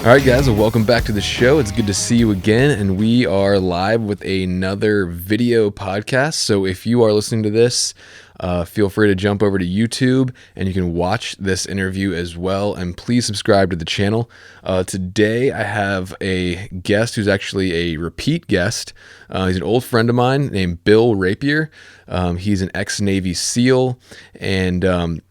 All right, guys, well, welcome back to the show. It's good to see you again, and we are live with another video podcast. So if you are listening to this, feel free to jump over to YouTube, and you can watch this interview as well, and please subscribe to the channel. Today, I have a guest who's actually a repeat guest. He's an old friend of mine named Bill Rapier. He's an ex-Navy SEAL, and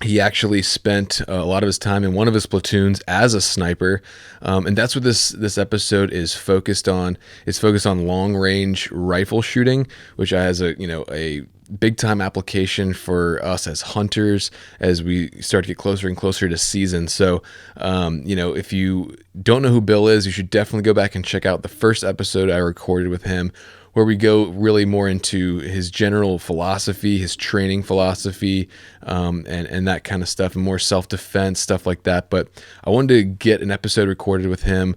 he actually spent a lot of his time in one of his platoons as a sniper, and that's what this episode is focused on. It's focused on long range rifle shooting, which has a big time application for us as hunters as we start to get closer and closer to season. So, if you don't know who Bill is, you should definitely go back and check out the first episode I recorded with him, where we go really more into his general philosophy, his training philosophy, and that kind of stuff, and more self-defense, stuff like that. But I wanted to get an episode recorded with him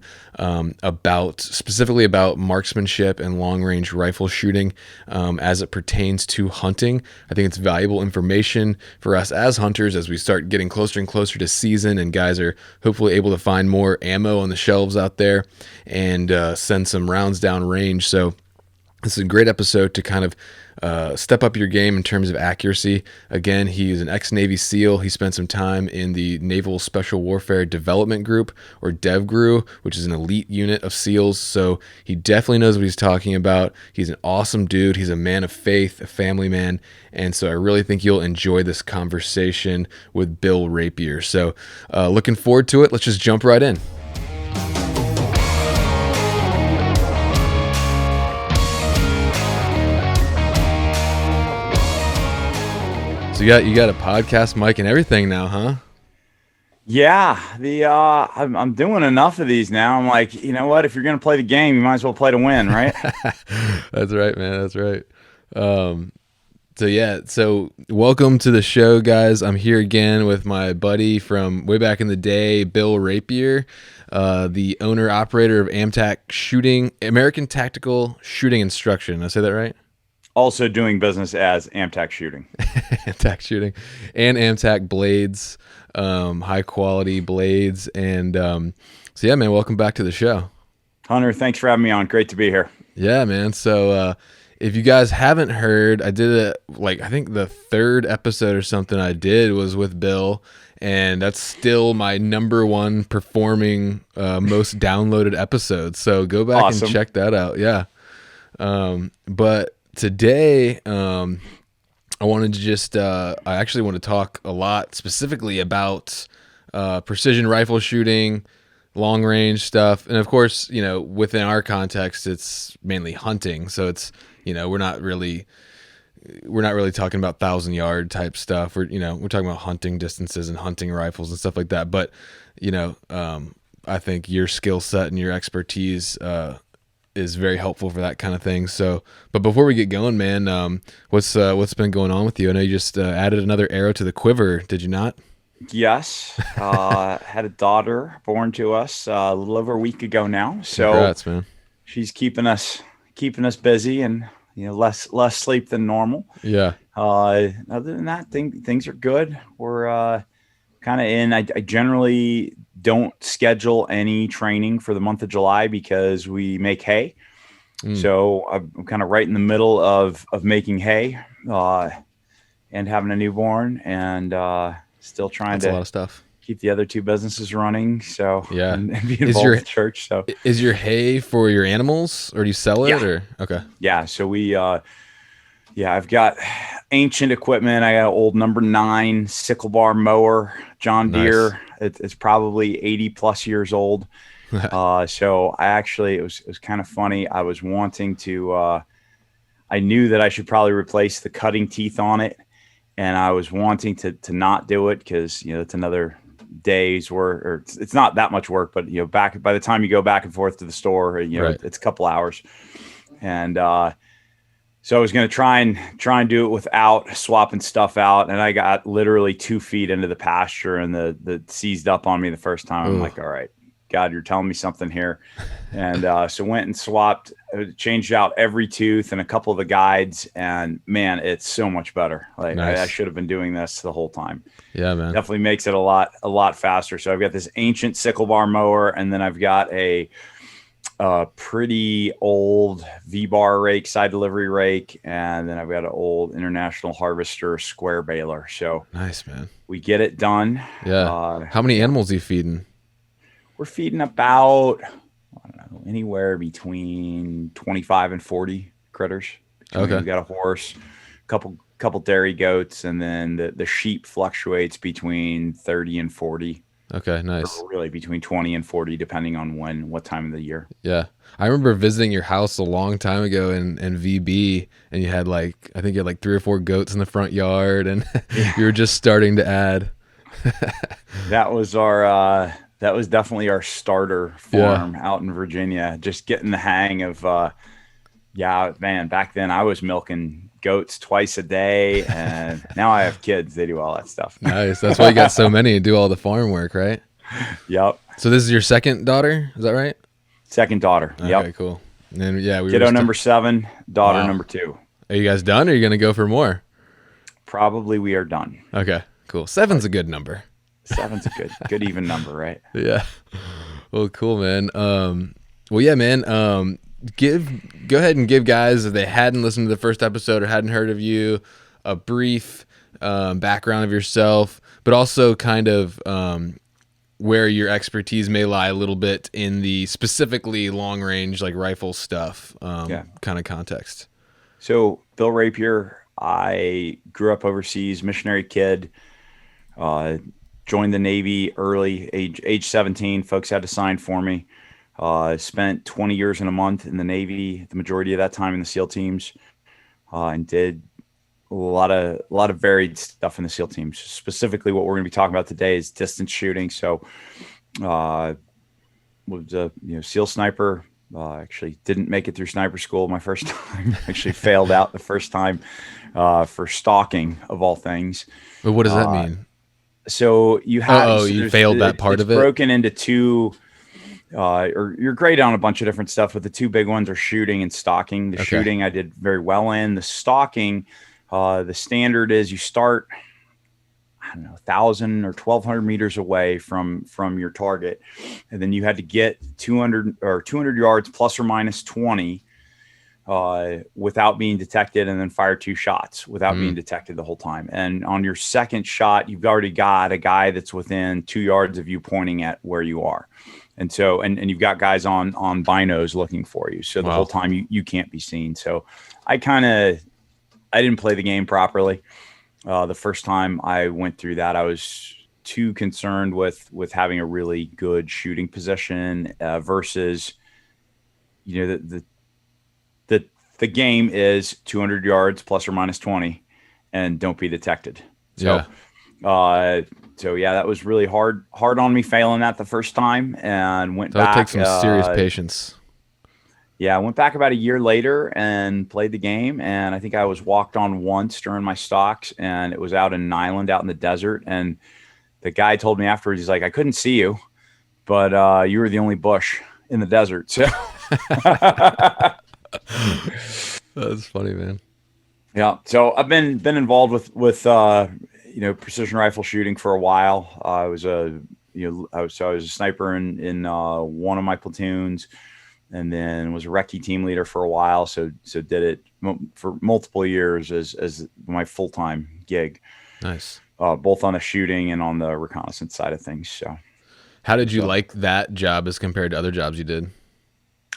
specifically about marksmanship and long-range rifle shooting as it pertains to hunting. I think it's valuable information for us as hunters as we start getting closer and closer to season, and guys are hopefully able to find more ammo on the shelves out there and send some rounds down range. So this is a great episode to kind of step up your game in terms of accuracy. Again, he's an ex-Navy SEAL. He spent some time in the Naval Special Warfare Development Group, or DevGru, which is an elite unit of SEALs. So he definitely knows what he's talking about. He's an awesome dude. He's a man of faith, a family man. And so I really think you'll enjoy this conversation with Bill Rapier. So looking forward to it. Let's just jump right in. So you got a podcast mic and everything now, huh? Yeah, I'm doing enough of these now. I'm like, you know what? If you're gonna play the game, you might as well play to win, right? That's right, man. That's right. So welcome to the show, guys. I'm here again with my buddy from way back in the day, Bill Rapier, the owner operator of Amtac Shooting, American Tactical Shooting Instruction. Did I say that right? Also doing business as Amtac Shooting. Amtac Shooting and Amtac Blades, high quality blades. And so yeah, man, welcome back to the show. Hunter, thanks for having me on. Great to be here. Yeah, man. So if you guys haven't heard, I did I think the third episode or something I did was with Bill, and that's still my number one performing, most downloaded episode. So go back and check that out. Yeah. But today, I wanted to just, I actually want to talk a lot specifically about precision rifle shooting, long range stuff. And of course, within our context, it's mainly hunting. So it's, we're not really talking about 1,000-yard type stuff. We're talking about hunting distances and hunting rifles and stuff like that. But, I think your skill set and your expertise, is very helpful for that kind of thing. So, but before we get going, man, what's been going on with you? I know you just added another arrow to the quiver. Did you not? Yes. Had a daughter born to us a little over a week ago now. So congrats, man. She's keeping us busy, and less sleep than normal. Yeah. Other than that, things are good. We're kind of in. I generally don't schedule any training for the month of July because we make hay. So I'm kind of right in the middle of making hay and having a newborn, and still trying That's a lot of stuff. Keep the other two busises running. So yeah, and be involved with church. So is your hay for your animals, or do you sell it? Yeah. Or okay. Yeah. So we I've got ancient equipment. I got an old number 9 sickle bar mower, John Deere. Nice. It's probably 80 plus years old. So it was kind of funny. I was wanting to, I knew that I should probably replace the cutting teeth on it. And I was wanting to not do it because, it's another day's work, or it's not that much work, but, by the time you go back and forth to the store, right. It's a couple hours. And, so I was going to try and do it without swapping stuff out. And I got literally 2 feet into the pasture, and the seized up on me the first time. I'm like, all right, God, you're telling me something here. And so went and swapped, changed out every tooth and a couple of the guides. And man, it's so much better. Like Nice. I should have been doing this the whole time. Yeah, man. Definitely makes it a lot faster. So I've got this ancient sickle bar mower, and then I've got a pretty old V-bar rake, side delivery rake, and then I've got an old International Harvester square baler. So nice, man. we get it done. Yeah. How many animals are you feeding? We're feeding about, I don't know, anywhere between 25 and 40 critters. Okay. We've got a horse, couple dairy goats, and then the sheep fluctuates between 30 and 40. Okay, nice. Or really between 20 and 40, depending on what time of the year. Yeah. I remember visiting your house a long time ago in VB, and you had I think you had 3 or 4 goats in the front yard, and you were just starting to add. That was definitely our starter farm out in Virginia. Just getting the hang of, man, back then I was milking goats twice a day, and now I have kids. They do all that stuff. Nice. That's why you got so many and do all the farm work, right? Yep. So this is your second daughter, is that right? Second daughter. Okay, yep. Cool. And then we kiddo number 7, daughter number 2. Are you guys done, or are you gonna go for more? Probably we are done. Okay, cool. 7's a good number. 7's a good even number, right? Yeah. Well, cool, man. Well, yeah, man. Go ahead and give guys, if they hadn't listened to the first episode or hadn't heard of you, a brief background of yourself, but also kind of where your expertise may lie a little bit in the specifically long range, rifle stuff, kind of context. So Bill Rapier, I grew up overseas, missionary kid, joined the Navy early, age 17. Folks had to sign for me. Spent 20 years and a month in the Navy, the majority of that time in the SEAL teams, and did a lot of varied stuff in the SEAL teams. Specifically, what we're going to be talking about today is distance shooting. So, was a SEAL sniper. Actually, didn't make it through sniper school my first time. Actually, failed out the first time for stalking of all things. But what does that mean? So you have you failed that part of it. Broken into two. Or you're great on a bunch of different stuff, but the two big ones are shooting and stalking. The shooting I did very well in. The stalking, the standard is you start, 1,000 or 1,200 meters away from your target, and then you had to get 200 yards plus or minus 20 without being detected, and then fire 2 shots without being detected the whole time. And on your second shot, you've already got a guy that's within 2 yards of you pointing at where you are. And so, and you've got guys on binos looking for you. So the whole time you can't be seen. So I didn't play the game properly. The first time I went through that, I was too concerned with having a really good shooting position versus, the game is 200 yards plus or minus 20 and don't be detected. So, that was really hard on me failing that the first time, and went back. That takes some serious patience. Yeah, I went back about a year later and played the game, and I think I was walked on once during my stalks, and it was out in an island out in the desert, and the guy told me afterwards, he's like, I couldn't see you, but you were the only bush in the desert. So that's funny, man. Yeah, so I've been involved with precision rifle shooting for a while. I was a sniper in one of my platoons, and then was a recce team leader for a while. So did it for multiple years as my full-time gig. Nice. Both on the shooting and on the reconnaissance side of things. So, how did you like that job as compared to other jobs you did?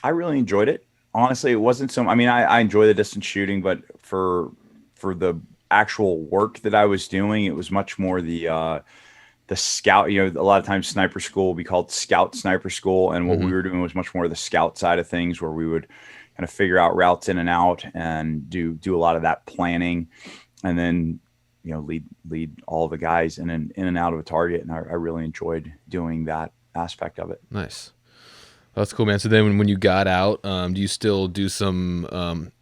I really enjoyed it. Honestly, it wasn't so. I mean, I enjoy the distance shooting, but for the actual work that I was doing, it was much more the scout. A lot of times sniper school will be called scout sniper school, and what we were doing was much more the scout side of things, where we would kind of figure out routes in and out and do a lot of that planning, and then lead all the guys in and out of a target. And I really enjoyed doing that aspect of it. Nice. That's cool, man. So then when you got out, do you still do some,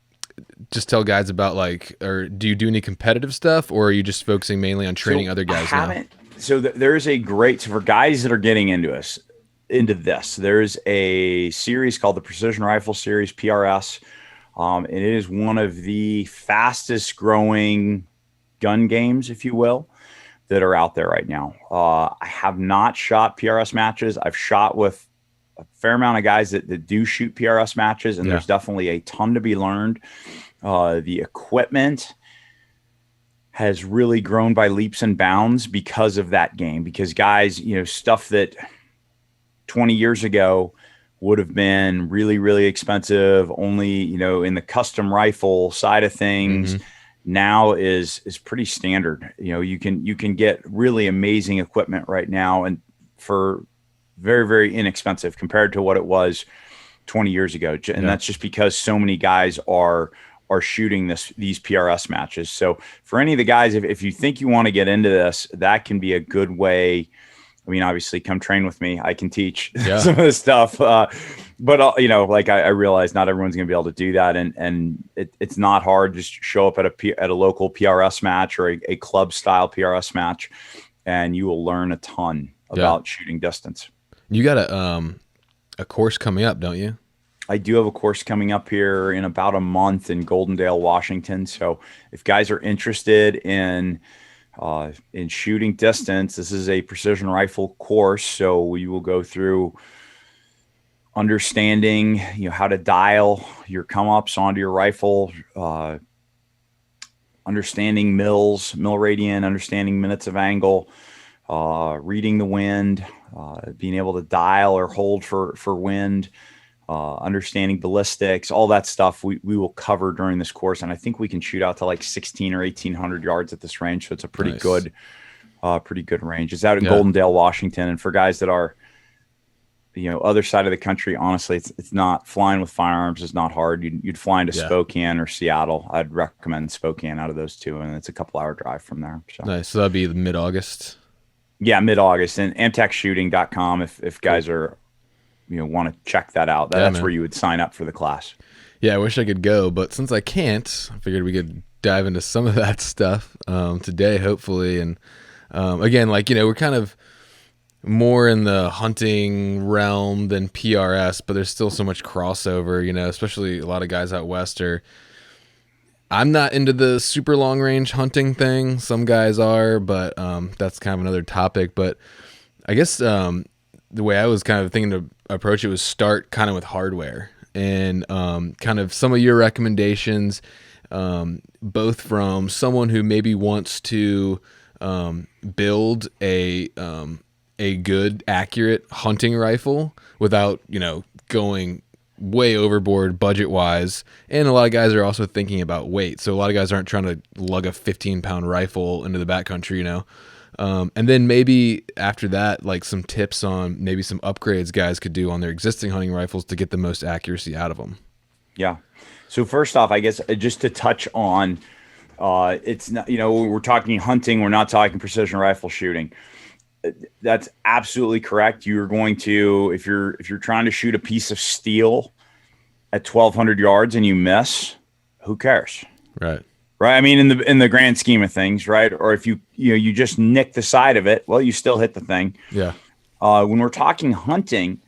just tell guys about or do you do any competitive stuff, or are you just focusing mainly on training other guys now? So there's a great, for guys that are getting into us, into this. There's a series called the Precision Rifle Series, PRS. And it is one of the fastest growing gun games, if you will, that are out there right now. I have not shot PRS matches. I've shot with a fair amount of guys that do shoot PRS matches, and there's definitely a ton to be learned. The equipment has really grown by leaps and bounds because of that game, because guys, stuff that 20 years ago would have been really, really expensive, only, in the custom rifle side of things, now is pretty standard. You can get really amazing equipment right now, and for very, very inexpensive compared to what it was 20 years ago. And that's just because so many guys are shooting these PRS matches. So for any of the guys, if you think you want to get into this, that can be a good way. I mean, obviously, come train with me. I can teach some of this stuff. But I realize not everyone's going to be able to do that. And it's not hard. Just show up at a local PRS match or a club style PRS match, and you will learn a ton about shooting distance. You got a course coming up, don't you? I do have a course coming up here in about a month in Goldendale, Washington. So if guys are interested in shooting distance, this is a precision rifle course. So we will go through understanding, how to dial your come ups onto your rifle, understanding mil radian, understanding minutes of angle, reading the wind, being able to dial or hold for wind, understanding ballistics, all that stuff we will cover during this course. And I think we can shoot out to like 16 or 1800 yards at this range. So it's a pretty good range. It's out in Goldendale, Washington. And for guys that are, other side of the country, honestly, it's not, flying with firearms is not hard. You'd fly into Spokane or Seattle. I'd recommend Spokane out of those two. And it's a couple-hour drive from there. So. Nice. So that'd be mid-August. Yeah, mid-August. And amtacshooting.com if guys are, want to check that out. That's where you would sign up for the class. Yeah, I wish I could go, but since I can't, I figured we could dive into some of that stuff today, hopefully. And again, we're kind of more in the hunting realm than PRS, but there's still so much crossover, especially a lot of guys out west I'm not into the super long range hunting thing. Some guys are, but that's kind of another topic. But I guess the way I was kind of thinking to approach it was start kind of with hardware and kind of some of your recommendations, both from someone who maybe wants to build a good, accurate hunting rifle without, going way overboard budget-wise. And a lot of guys are also thinking about weight. So a lot of guys aren't trying to lug a 15-pound rifle into the backcountry, and then maybe after that, some tips on maybe some upgrades guys could do on their existing hunting rifles to get the most accuracy out of them. Yeah. So first off, I guess just to touch on, it's not, we're talking hunting. We're not talking precision rifle shooting. That's absolutely correct. You're going to, if you're trying to shoot a piece of steel at 1,200 yards and you miss, who cares? Right. I mean, in the grand scheme of things, right? Or if you just nick the side of it, well, you still hit the thing. Yeah. When we're talking hunting,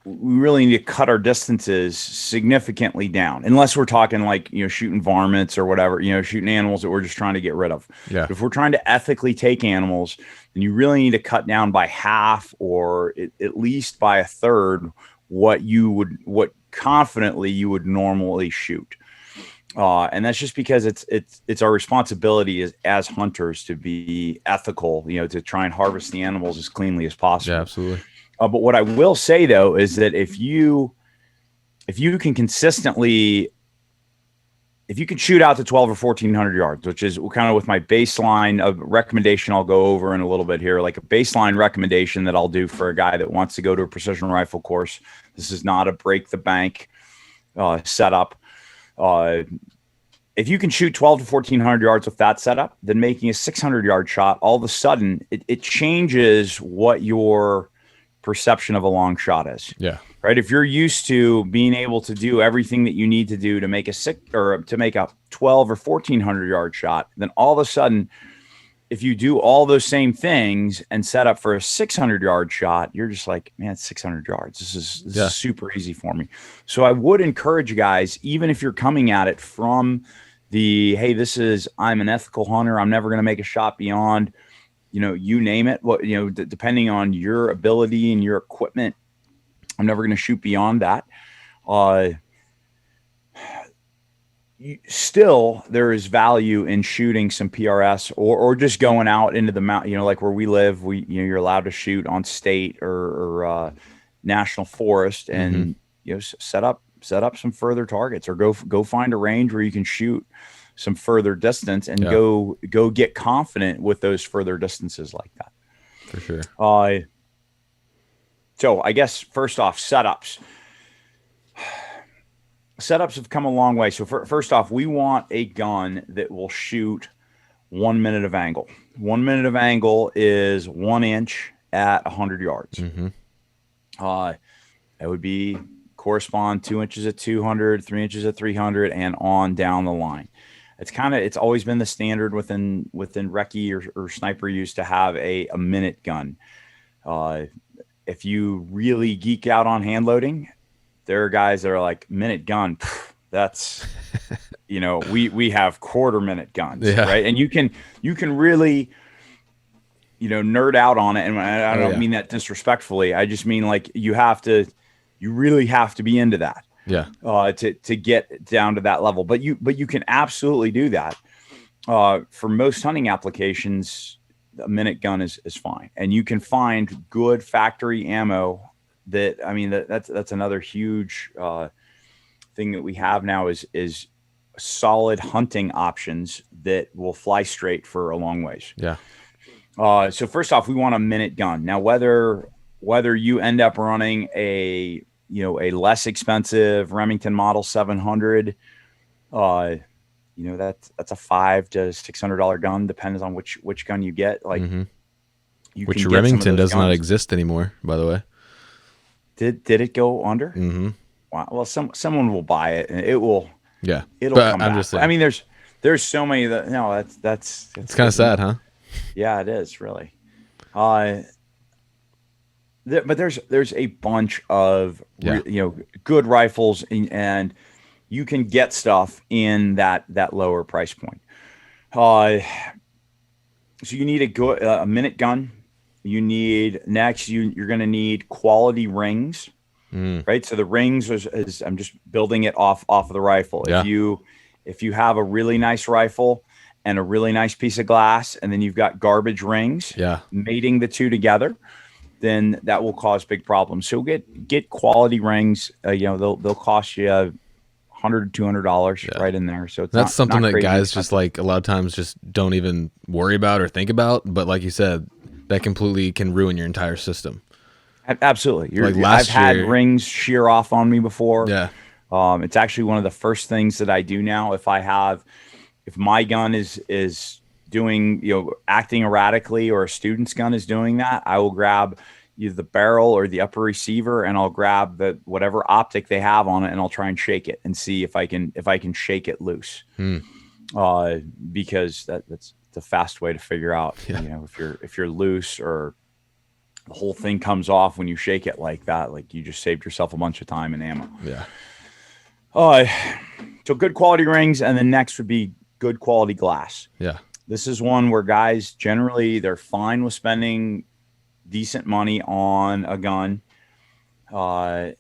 we really need to cut our distances significantly down, unless we're talking shooting varmints or whatever, shooting animals that we're just trying to get rid of. Yeah. But if we're trying to ethically take animals, then you really need to cut down by half or at least by a third what confidently you would normally shoot. And that's just because it's our responsibility as hunters to be ethical, to try and harvest the animals as cleanly as possible. Yeah, absolutely. But what I will say though is that if you can consistently, if you can shoot out to 12 or 1,400 yards, which is kind of with my baseline of recommendation, I'll go over in a little bit here, like a baseline recommendation that I'll do for a guy that wants to go to a precision rifle course. This is not a break the bank setup. If you can shoot 12 to 1,400 yards with that setup, then making a 600-yard shot, all of a sudden it changes what your perception of a long shot is. Yeah. Right. If you're used to being able to do everything that you need to do to make a 12 or 1,400 yard shot, then all of a sudden if you do all those same things and set up for a 600-yard shot, you're just like, man, it's 600 yards. This is super easy for me. So I would encourage you guys, even if you're coming at it from the, hey, I'm an ethical hunter, I'm never going to make a shot beyond, you name it. What, depending on your ability and your equipment, I'm never going to shoot beyond that. Still, there is value in shooting some PRS or just going out into the mountain, like where we live, you're allowed to shoot on state or national forest and, set up some further targets, or go find a range where you can shoot some further distance and go get confident with those further distances like that. For sure. So I guess first off, setups have come a long way. So first off, we want a gun that will shoot 1 minute of angle. 1 minute of angle is 1 inch at 100 yards. That would correspond 2 inches at 200, 3 inches at 300, and on down the line. It's always been the standard within recce or sniper use to have a minute gun. If you really geek out on hand loading, there are guys that are like, minute gun, that's, we have quarter minute guns, right? And you can really, nerd out on it. And I don't mean that disrespectfully. I just mean like you really have to be into that. To get down to that level. But you can absolutely do that. For most hunting applications, a minute gun is fine. And you can find good factory ammo that's another huge thing that we have now is solid hunting options that will fly straight for a long ways. So first off, we want a minute gun. Now, whether you end up running a less expensive Remington Model 700, that's a $500 to $600 gun, depends on which gun you get. Like, which Remington does not exist anymore, by the way. Did it go under? Wow. Well, someone will buy it, and it will. Yeah, it'll come back. Just saying. I mean, there's so many that that's it's kind of sad, huh? Yeah, it is really. But there's a bunch of good rifles, and you can get stuff in that lower price point. So you need a minute gun. You need you're going to need quality rings, right? So the rings is I'm just building it off of the rifle. If you have a really nice rifle and a really nice piece of glass, and then you've got garbage rings, mating the two together, then that will cause big problems. So get quality rings. They'll cost you $100 to $200 right in there. So that's something that guys just like a lot of times just don't even worry about or think about. But like you said, that completely can ruin your entire system. Absolutely. I've had rings shear off on me before. It's actually one of the first things that I do now. If my gun is doing, acting erratically, or a student's gun is doing that, I will grab either the barrel or the upper receiver, and I'll grab whatever optic they have on it, and I'll try and shake it and see if I can shake it loose. Because that's the fast way to figure out, if you're loose or the whole thing comes off when you shake it like that, like you just saved yourself a bunch of time and ammo. So good quality rings, and then next would be good quality glass. This is one where guys generally they're fine with spending decent money on a gun, and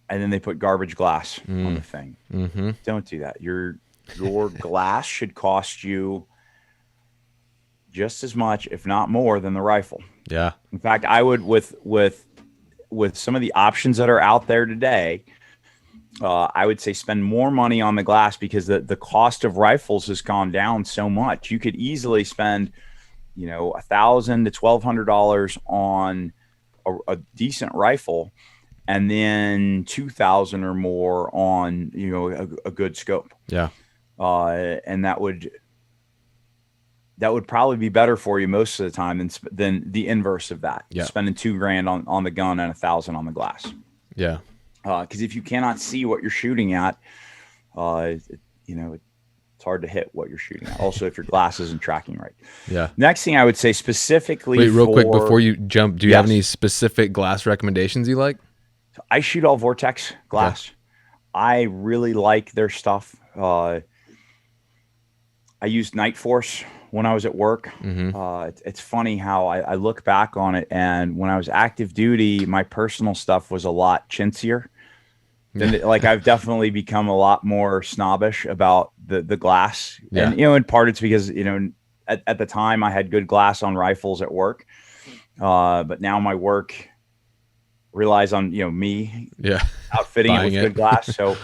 then they put garbage glass on the thing. Don't do that. Your glass should cost you just as much, if not more, than the rifle. In fact, I would with some of the options that are out there today, I would say spend more money on the glass, because the cost of rifles has gone down so much. You could easily spend, $1,000 to $1,200 on a decent rifle, and then $2,000 or more on a good scope. And that would probably be better for you most of the time than the inverse of that. Spending $2,000 on the gun and $1,000 on the glass. Because if you cannot see what you're shooting at, It's hard to hit what you're shooting at. Also, if your glass isn't tracking right. Yeah. Next thing I would say specifically. Wait, real quick before you jump, do you have Yes. any specific glass recommendations you like? I shoot all Vortex glass. Okay. I really like their stuff. I used Night Force when I was at work. It's funny how I look back on it, and when I was active duty, my personal stuff was a lot chintzier. Like I've definitely become a lot more snobbish about the glass. Yeah. And, you know, in part it's because, you know, at the time I had good glass on rifles at work. But now my work relies on, you know, me outfitting it with good glass. So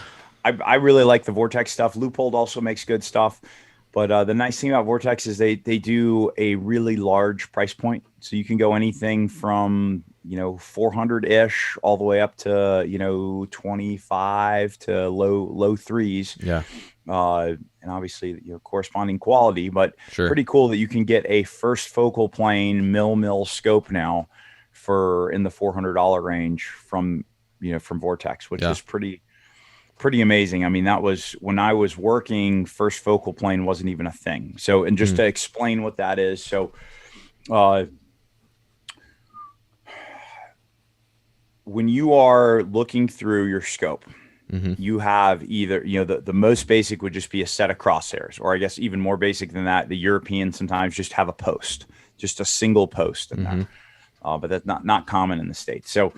I really like the Vortex stuff. Loophole also makes good stuff. But the nice thing about Vortex is they do a really large price point. So you can go anything from, you know, 400-ish all the way up to, you know, 25 to low threes. Yeah. And obviously, you know, corresponding quality, but Sure. Pretty cool that you can get a first focal plane mil scope now for in the $400 range from, you know, from Vortex, which is pretty amazing. I mean, that was when I was working, first focal plane wasn't even a thing. So, and just to explain what that is. So, when you are looking through your scope, you have either, you know, the most basic would just be a set of crosshairs, or I guess even more basic than that, the Europeans sometimes just have a post, just a single post in there. But that's not common in the States. So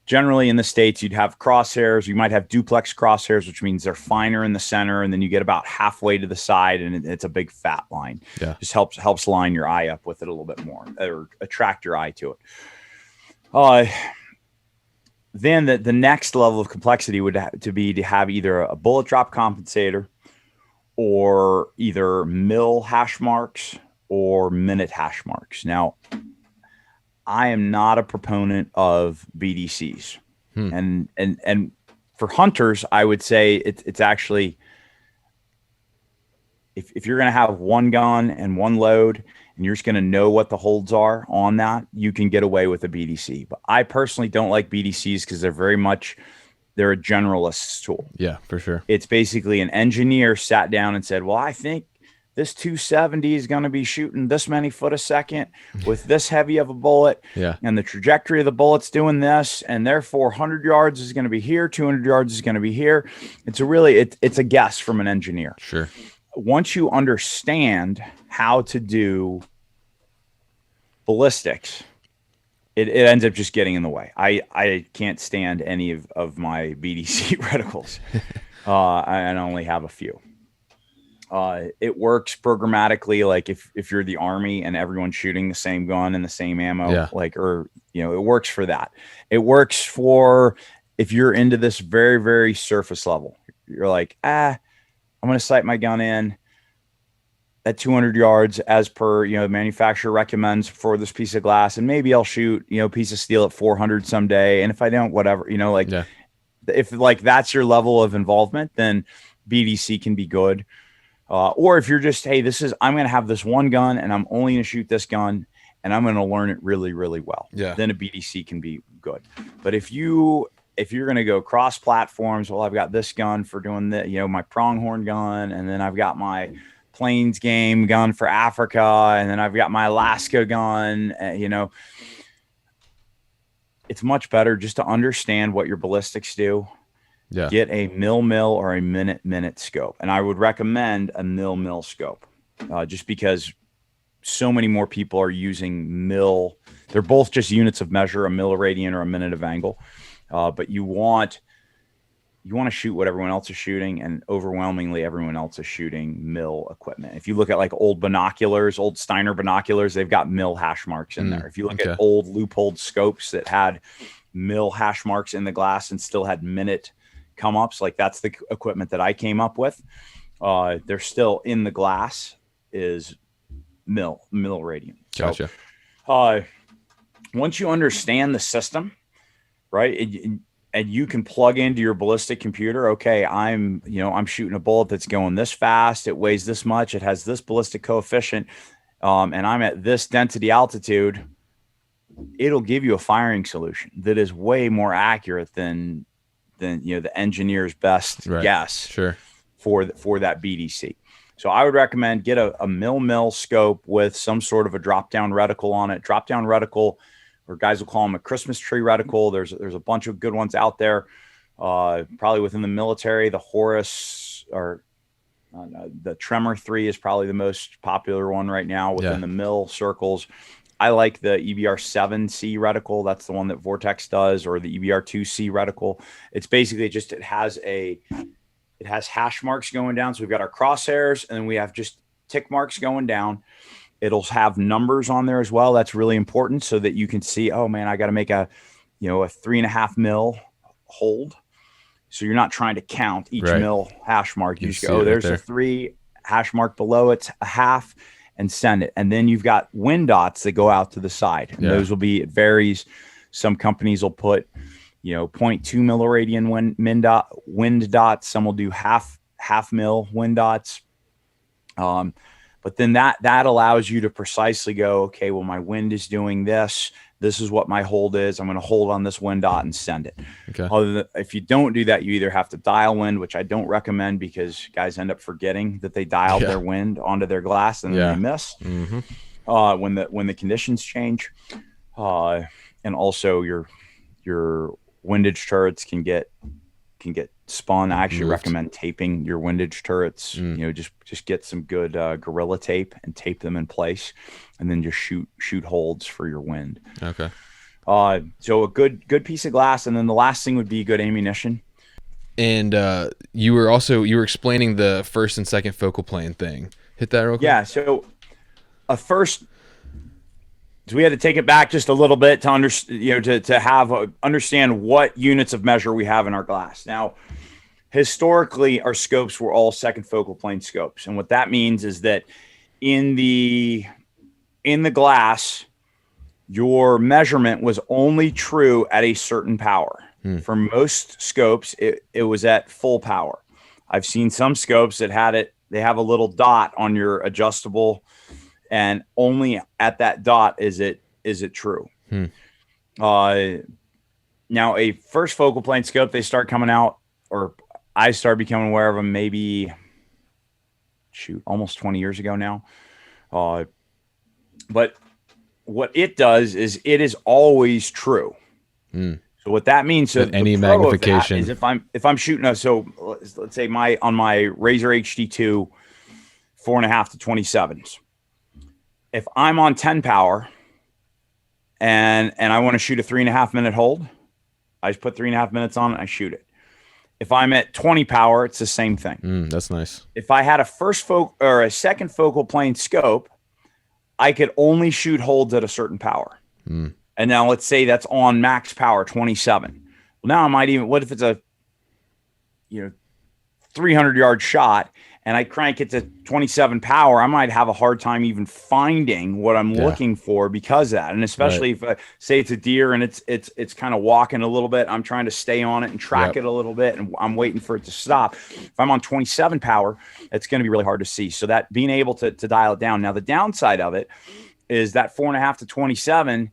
generally in the States, you'd have crosshairs. You might have duplex crosshairs, which means they're finer in the center, and then you get about halfway to the side, and it's a big fat line. Yeah. Just helps line your eye up with it a little bit more, or attract your eye to it. Then the next level of complexity would be to have either a bullet drop compensator, or either mil hash marks or minute hash marks. Now, I am not a proponent of BDCs, and for hunters, I would say it's actually, if you're going to have one gun and one load, and you're just going to know what the holds are on that, you can get away with a BDC. But I personally don't like BDCs because they're a generalist tool. Yeah, for sure. It's basically an engineer sat down and said, well, I think this 270 is going to be shooting this many foot a second with this heavy of a bullet. Yeah. And the trajectory of the bullet's doing this. And therefore 100 yards is going to be here. 200 yards is going to be here. It's a guess from an engineer. Sure. Once you understand how to do ballistics, it ends up just getting in the way. I can't stand any of my BDC reticles. I only have a few. It works programmatically, like if you're the Army and everyone's shooting the same gun and the same ammo, it works for that. It works for if you're into this very, very surface level. You're like, I'm going to sight my gun in at 200 yards as per, you know, the manufacturer recommends for this piece of glass. And maybe I'll shoot, you know, a piece of steel at 400 someday. And if I don't, whatever, you know, if like that's your level of involvement, then BDC can be good. Or if you're just, hey, I'm going to have this one gun and I'm only going to shoot this gun and I'm going to learn it really, really well. Yeah. Then a BDC can be good. But if you're going to go cross platforms, well, I've got this gun for doing the, you know, my pronghorn gun, and then I've got my plains game gun for Africa, and then I've got my Alaska gun, you know, it's much better just to understand what your ballistics do. Yeah. Get a mil or a minute scope. And I would recommend a mil scope, just because so many more people are using mil. They're both just units of measure, a milliradian or a minute of angle. But you want to shoot what everyone else is shooting, and overwhelmingly everyone else is shooting mil equipment. If you look at like old binoculars, old Steiner binoculars, they've got mil hash marks in there. If you look at old loopholed scopes that had mil hash marks in the glass and still had minute come ups, like that's the equipment that I came up with. They're still in the glass is mil radian. Gotcha. So, once you understand the system, right, and you can plug into your ballistic computer, okay, I'm shooting a bullet that's going this fast, it weighs this much, it has this ballistic coefficient, and I'm at this density altitude, it'll give you a firing solution that is way more accurate than you know the engineer's best guess for that BDC. So I would recommend get a mil scope with some sort of a drop down reticle on it. Drop down reticle, or guys will call them a Christmas tree reticle. There's a bunch of good ones out there. Probably within the military, the Horus or the Tremor 3 is probably the most popular one right now within the mil circles. I like the EBR7C reticle. That's the one that Vortex does, or the EBR2C reticle. It's basically just, it has hash marks going down. So we've got our crosshairs, and then we have just tick marks going down. It'll have numbers on there as well. That's really important so that you can see, oh man, I got to make a 3.5 mil hold. So you're not trying to count each mil hash mark. You just go, oh, there's a 3 hash mark below it's a half, and send it. And then you've got wind dots that go out to the side. And those will be, it varies. Some companies will put, 0.2 milliradian wind dots. Some will do half mil wind dots. But then that allows you to precisely go, okay, well, my wind is doing this. This is what my hold is. I'm going to hold on this wind dot and send it. Okay. If you don't do that, you either have to dial wind, which I don't recommend because guys end up forgetting that they dialed their wind onto their glass and then they miss when the conditions change. And also your windage turrets can get spun. I actually recommend taping your windage turrets. Just get some good Gorilla tape and tape them in place, and then just shoot holds for your wind. Okay. So a good piece of glass, and then the last thing would be good ammunition. And you were explaining the first and second focal plane thing. Hit that real quick. Yeah. So so we had to take it back just a little bit to understand what units of measure we have in our glass. Now, historically, our scopes were all second focal plane scopes, and what that means is that in the glass, your measurement was only true at a certain power. For most scopes, it was at full power. I've seen some scopes that they have a little dot on your adjustable, and only at that dot is it true. Now, a first focal plane scope, they start coming out, or I started becoming aware of them maybe, almost 20 years ago now. But what it does is it is always true. So what that means, so any magnification is if I'm shooting so let's say on my Razor HD2 4.5 to 27s. If I'm on 10 power and I want to shoot a 3.5 minute hold, I just put 3.5 minutes on it, I shoot it. If I'm at 20 power, it's the same thing. That's nice. If I had a second focal plane scope, I could only shoot holds at a certain power. And now let's say that's on max power 27. Well, now I might what if it's a 300-yard shot and I crank it to 27 power, I might have a hard time even finding what I'm looking for because of that. And especially if say it's a deer and it's kind of walking a little bit, I'm trying to stay on it and track it a little bit, and I'm waiting for it to stop. If I'm on 27 power, it's going to be really hard to see. So that being able to dial it down. Now, the downside of it is that 4.5 to 27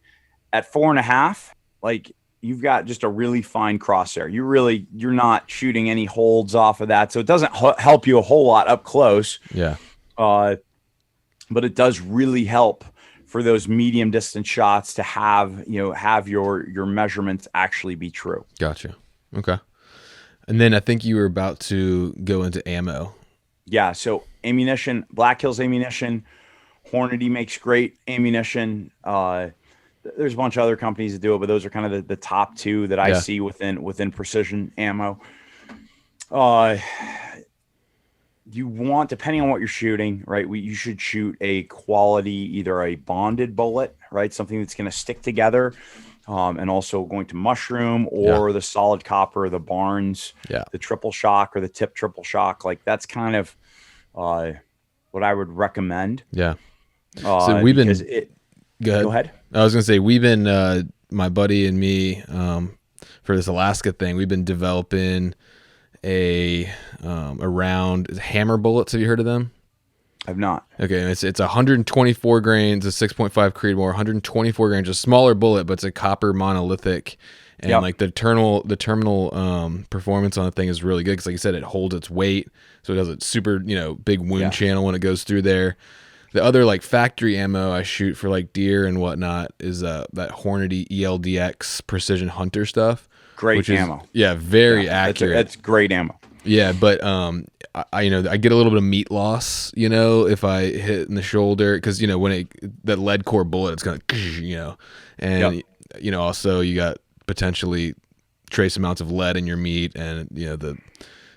at 4.5, like, you've got just a really fine crosshair. You're not shooting any holds off of that. So it doesn't help you a whole lot up close. Yeah. But it does really help for those medium distance shots to have your measurements actually be true. Gotcha. Okay. And then I think you were about to go into ammo. Yeah. So ammunition, Black Hills ammunition, Hornady makes great ammunition. There's a bunch of other companies that do it, but those are kind of the top two that I see within precision ammo. You want, depending on what you're shooting, right? You should shoot a quality, either a bonded bullet, right? Something that's going to stick together, and also going to mushroom, or the solid copper, the Barnes, the triple shock, or the tip triple shock. Like, that's kind of what I would recommend. Yeah. So we've been. Go ahead. I was going to say, we've been, my buddy and me, for this Alaska thing, we've been developing a round hammer bullets. Have you heard of them? I've not. Okay. It's 124 grains, a 6.5 Creedmoor, 124 grains, a smaller bullet, but it's a copper monolithic. and like the terminal performance on the thing is really good because, like you said, it holds its weight, so it has a super big wound channel when it goes through there. The other like factory ammo I shoot for like deer and whatnot is that Hornady ELDX Precision Hunter stuff. Great ammo. Very accurate. That's great ammo. Yeah, but I get a little bit of meat loss, if I hit in the shoulder, because when that lead core bullet, it's gonna, and also you got potentially trace amounts of lead in your meat, and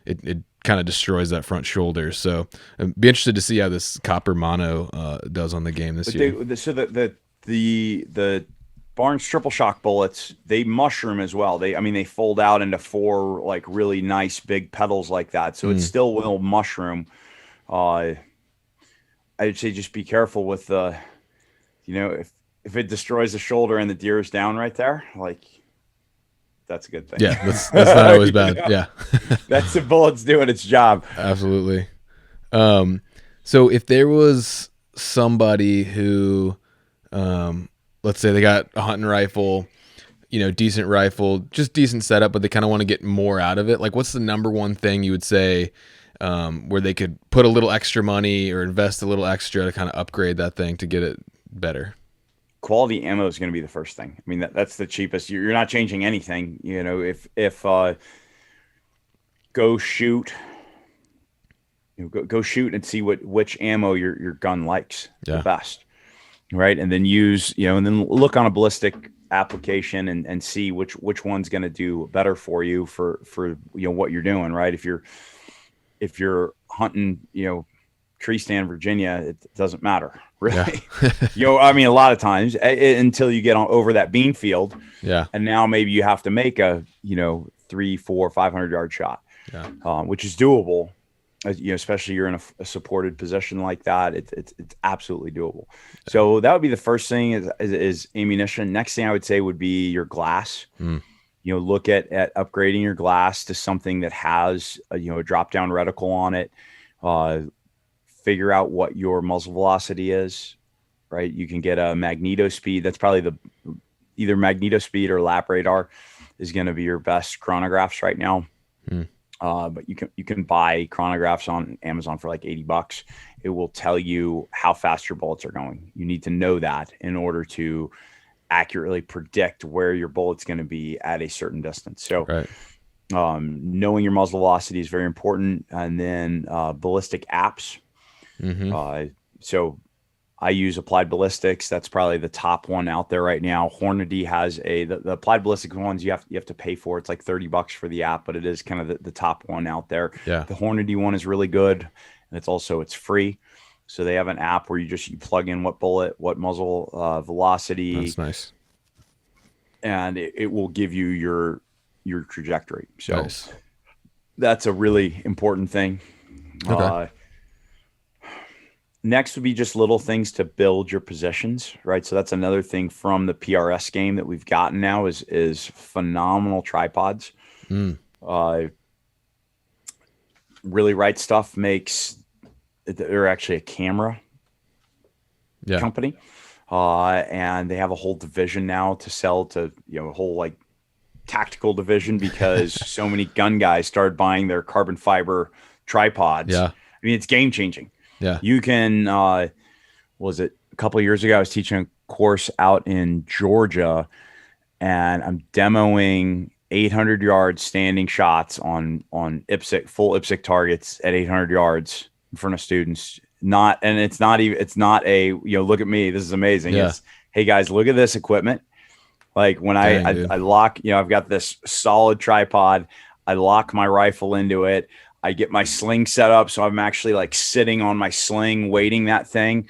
it kind of destroys that front shoulder. So I'd be interested to see how this copper mono does on the game this year. So the Barnes triple shock bullets, they mushroom as well. They fold out into 4 like really nice big petals like that. So it still will mushroom. I'd say just be careful with the, if it destroys the shoulder and the deer is down right there, like that's a good thing. Yeah, that's not always bad. Yeah. That's the bullet's doing its job. Absolutely. So if there was somebody who, let's say they got a hunting rifle, decent rifle, just decent setup, but they kind of want to get more out of it. Like, what's the number one thing you would say where they could put a little extra money or invest a little extra to kind of upgrade that thing to get it better? Quality ammo is going to be the first thing. I mean, that's the cheapest. You're not changing anything. If go shoot, go shoot and see which ammo your gun likes the best. Right. And then and then look on a ballistic application and see which one's going to do better for you for what you're doing. Right. If you're hunting, tree stand, Virginia, it doesn't matter really. Yeah. A lot of times until you get over that bean field. Yeah. And now maybe you have to make a, 300, 400, 500 yard shot, which is doable. Especially you're in a supported position like that, it's absolutely doable. So that would be the first thing is ammunition. Next thing I would say would be your glass. Look at upgrading your glass to something that has a drop down reticle on it. Figure out what your muzzle velocity is. Right, you can get a magneto speed. That's probably either magneto speed or lap radar is going to be your best chronographs right now. But you can buy chronographs on Amazon for like $80. It will tell you how fast your bullets are going. You need to know that in order to accurately predict where your bullet's going to be at a certain distance. So knowing your muzzle velocity is very important. And then ballistic apps. So I use Applied Ballistics. That's probably the top one out there right now. Hornady has the Applied Ballistics ones you have to pay for. It's like $30 for the app, but it is kind of the top one out there. Yeah. The Hornady one is really good, and it's free. So they have an app where you plug in what bullet, what muzzle velocity. That's nice. And it will give you your trajectory. So that's a really important thing. Okay. Next would be just little things to build your positions, right? So that's another thing from the PRS game that we've gotten now is phenomenal tripods. Really Right Stuff they're actually a camera company. And they have a whole division now to sell to, a whole like tactical division because so many gun guys started buying their carbon fiber tripods. Yeah. I mean, it's game changing. Yeah, you can. Was it a couple of years ago? I was teaching a course out in Georgia, and I'm demoing 800 yard standing shots on full IPSC targets at 800 yards in front of students. It's not a look at me, this is amazing. Yeah. It's, hey guys, look at this equipment. Like when I lock, I've got this solid tripod. I lock my rifle into it. I get my sling set up, so I'm actually like sitting on my sling, waiting that thing,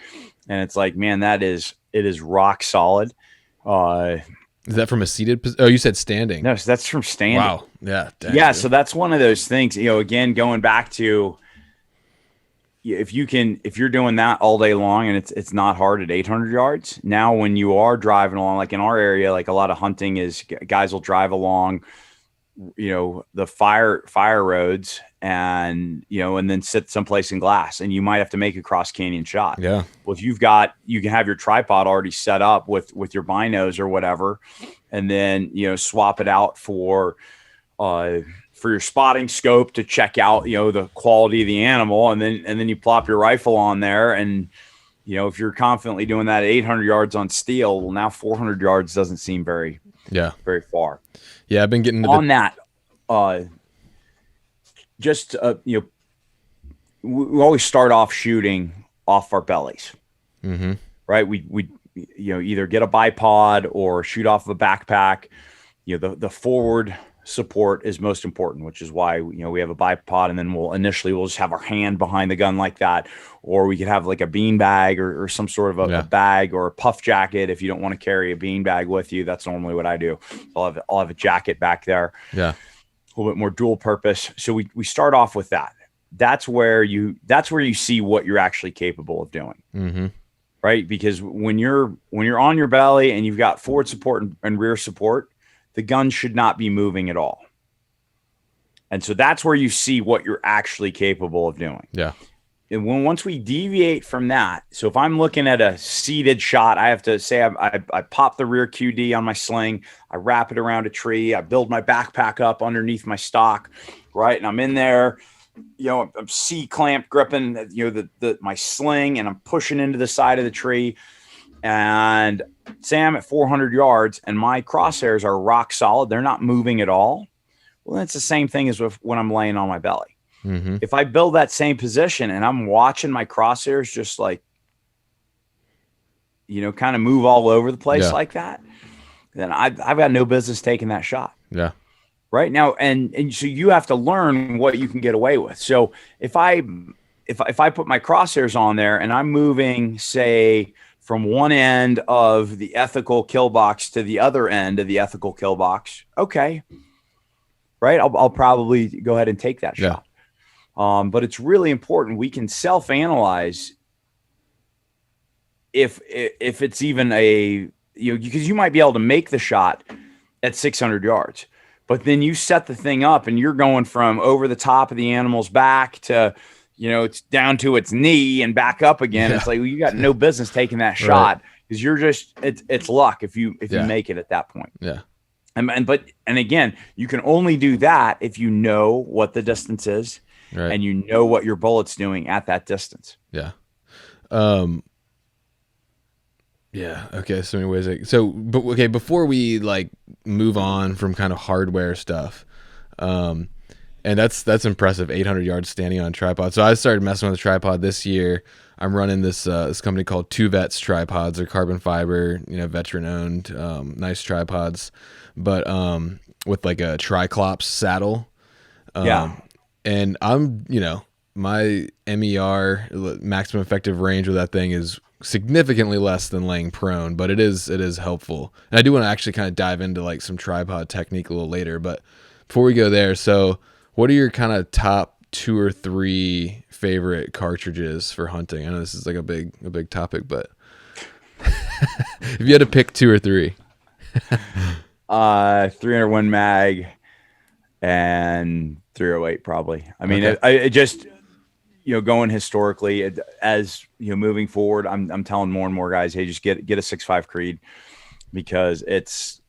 and it's like, man, it is rock solid. Is that from a seated position? Oh, you said standing. No, so that's from standing. Wow. Yeah. Dang, yeah. Dude. So that's one of those things. Again, going back to if you're doing that all day long, and it's not hard at 800 yards. Now, when you are driving along, like in our area, like a lot of hunting is guys will drive along, the fire roads and then sit someplace in glass, and you might have to make a cross canyon shot. Yeah. Well, if you can have your tripod already set up with your binos or whatever, and then, swap it out for your spotting scope to check out, the quality of the animal. And then you plop your rifle on there. And, if you're confidently doing that at 800 yards on steel, well, now 400 yards doesn't seem very far. Yeah. I've been getting on that. We always start off shooting off our bellies, right? We either get a bipod or shoot off of a backpack. The forward support is most important, which is why we have a bipod, and then we'll just have our hand behind the gun like that, or we could have like a bean bag or some sort of a bag or a puff jacket. If you don't want to carry a bean bag with you, that's normally what I do. I'll have a jacket back there, a little bit more dual purpose. So we start off with that. That's where you see what you're actually capable of doing, right? Because when you're on your belly and you've got forward support and rear support, the gun should not be moving at all. And so that's where you see what you're actually capable of doing. Yeah. And once we deviate from that, so if I'm looking at a seated shot, I have to say I pop the rear QD on my sling, I wrap it around a tree, I build my backpack up underneath my stock, right? And I'm in there, I'm C-clamp gripping, my sling, and I'm pushing into the side of the tree. And say I'm at 400 yards and my crosshairs are rock solid, they're not moving at all. Well, that's the same thing as when I'm laying on my belly. If I build that same position and I'm watching my crosshairs just like, kind of move all over the place like that, then I've got no business taking that shot. Yeah. Right now. And so you have to learn what you can get away with. So if I put my crosshairs on there and I'm moving, say, from one end of the ethical kill box to the other end of the ethical kill box, okay, right? I'll probably go ahead and take that shot. But it's really important we can self-analyze if it's even because you might be able to make the shot at 600 yards, but then you set the thing up and you're going from over the top of the animal's back to it's down to its knee and back up again. It's like, well, you got no business taking that shot because you're just, it's luck if you make it at that point. Yeah. And again, you can only do that if you know what the distance is and you know what your bullet's doing at that distance. Yeah. Yeah. Okay. So many ways. Before we move on from kind of hardware stuff, and that's impressive. 800 yards standing on a tripod. So I started messing with a tripod this year. I'm running this company called Two Vets tripods. They're carbon fiber, veteran owned, nice tripods, but with like a Triclops saddle. And I'm, my MER maximum effective range with that thing is significantly less than laying prone, but it is helpful. And I do want to actually kind of dive into some tripod technique a little later, but before we go there, so what are your kind of top 2 or 3 favorite cartridges for hunting? I know this is a big topic, but if you had to pick 2 or 3, 300 Win Mag and 308 probably. I mean, it just going historically as moving forward, I'm telling more and more guys, hey, just get a 6.5 Creed because it's.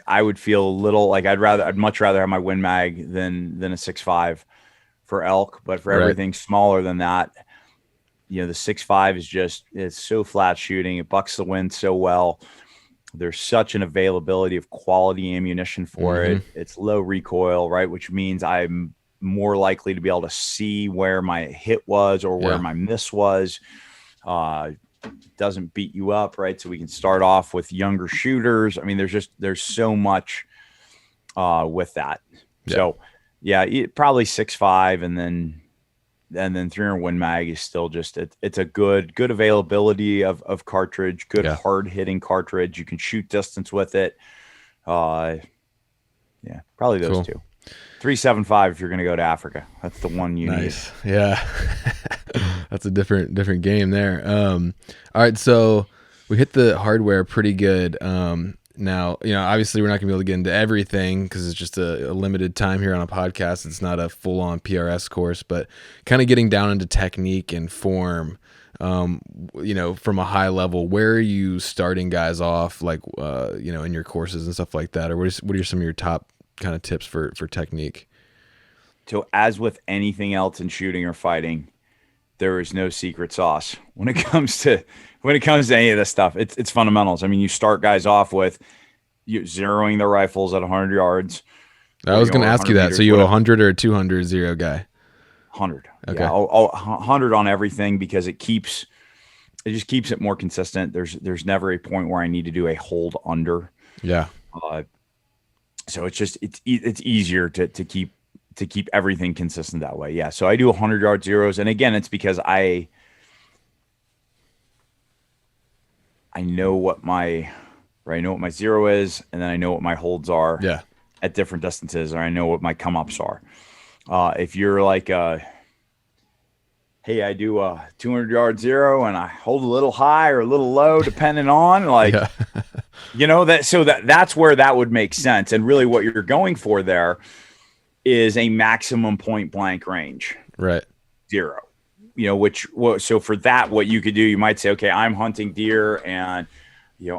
I would feel a little like I'd much rather have my Win Mag than a 6.5 for elk, but for everything smaller than that, the 6.5 it's so flat shooting. It bucks the wind so well. There's such an availability of quality ammunition for it. It's low recoil, right? Which means I'm more likely to be able to see where my hit was or where my miss was. Doesn't beat you up, right? So we can start off with younger shooters. I mean, there's so much with that. So probably 6.5 and then 300 Win Mag is still just it's a good availability of cartridge, good hard hitting cartridge. You can shoot distance with it. Probably those two. 375 if you're going to go to Africa. That's the one you need. Yeah. That's a different game there. All right, so we hit the hardware pretty good. Now, obviously we're not gonna be able to get into everything because it's just a limited time here on a podcast. It's not a full-on PRS course, but kind of getting down into technique and form. From a high level, where are you starting guys off, like, in your courses and stuff like that? Or what are some of your top kind of tips for technique? So as with anything else in shooting or fighting, there is no secret sauce when it comes to any of this stuff. It's fundamentals. I mean, you start guys off with you zeroing their rifles at 100 yards. I was going to ask you that. So you a 100 or a 200 zero guy? 100. Okay. Yeah, 100 on everything, because it just keeps it more consistent. There's never a point where I need to do a hold under. Yeah. So it's easier to keep everything consistent that way. Yeah. So I do 100-yard zeros. And again, it's because I know what my zero is, and then I know what my holds are at different distances, or I know what my come ups are. If you're like, hey, I do a 200-yard zero and I hold a little high or a little low, depending on that's where that would make sense. And really what you're going for there is a maximum point blank range, right? Zero, so for that, what you could do, you might say, okay, I'm hunting deer, and,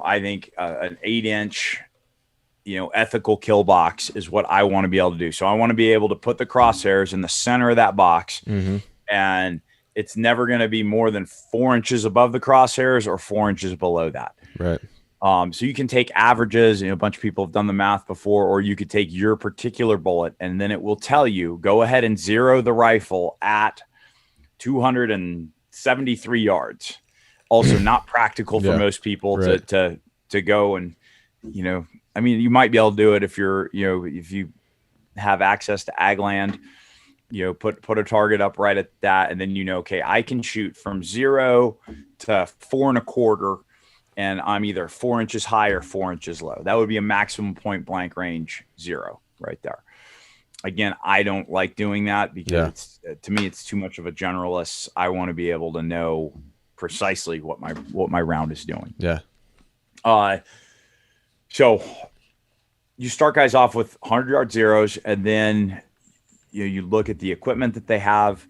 I think an 8-inch, ethical kill box is what I want to be able to do. So I want to be able to put the crosshairs in the center of that box, and it's never going to be more than 4 inches above the crosshairs or 4 inches below that. Right. So you can take averages, a bunch of people have done the math before, or you could take your particular bullet, and then it will tell you, go ahead and zero the rifle at 273 yards. Also not practical for most people to go and, I mean, you might be able to do it if you're, if you have access to ag land, put a target up right at that. And then, okay, I can shoot from 0 to 4 1/4, and I'm either 4 inches high or 4 inches low. That would be a maximum point blank range 0 right there. Again, I don't like doing that because to me, it's too much of a generalist. I want to be able to know precisely what my round is doing. Yeah. So you start guys off with 100-yard zeros, and then you look at the equipment that they have,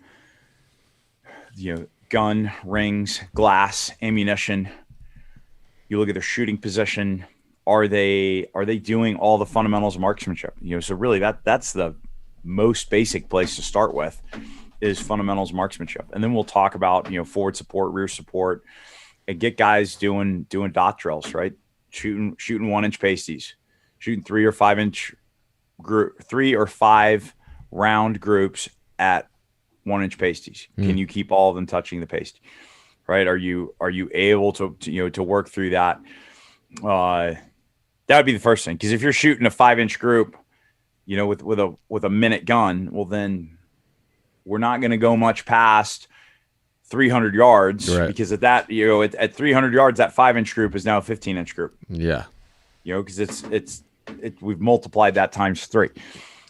gun, rings, glass, ammunition. You look at their shooting position. Are they doing all the fundamentals of marksmanship? So really that's the most basic place to start with, is fundamentals marksmanship. And then we'll talk about, forward support, rear support, and get guys doing dot drills, right? Shooting 1-inch pasties, shooting 3 or 5-inch group, 3 or 5 round groups at 1-inch pasties. Can you keep all of them touching the pasty? Right? Are you able to work through that? That would be the first thing. Because if you're shooting a 5-inch group, with a minute gun, well, then we're not going to go much past 300 yards, right? Because at that, at 300 yards, that 5-inch group is now a 15-inch group. Yeah. Because we've multiplied that times 3.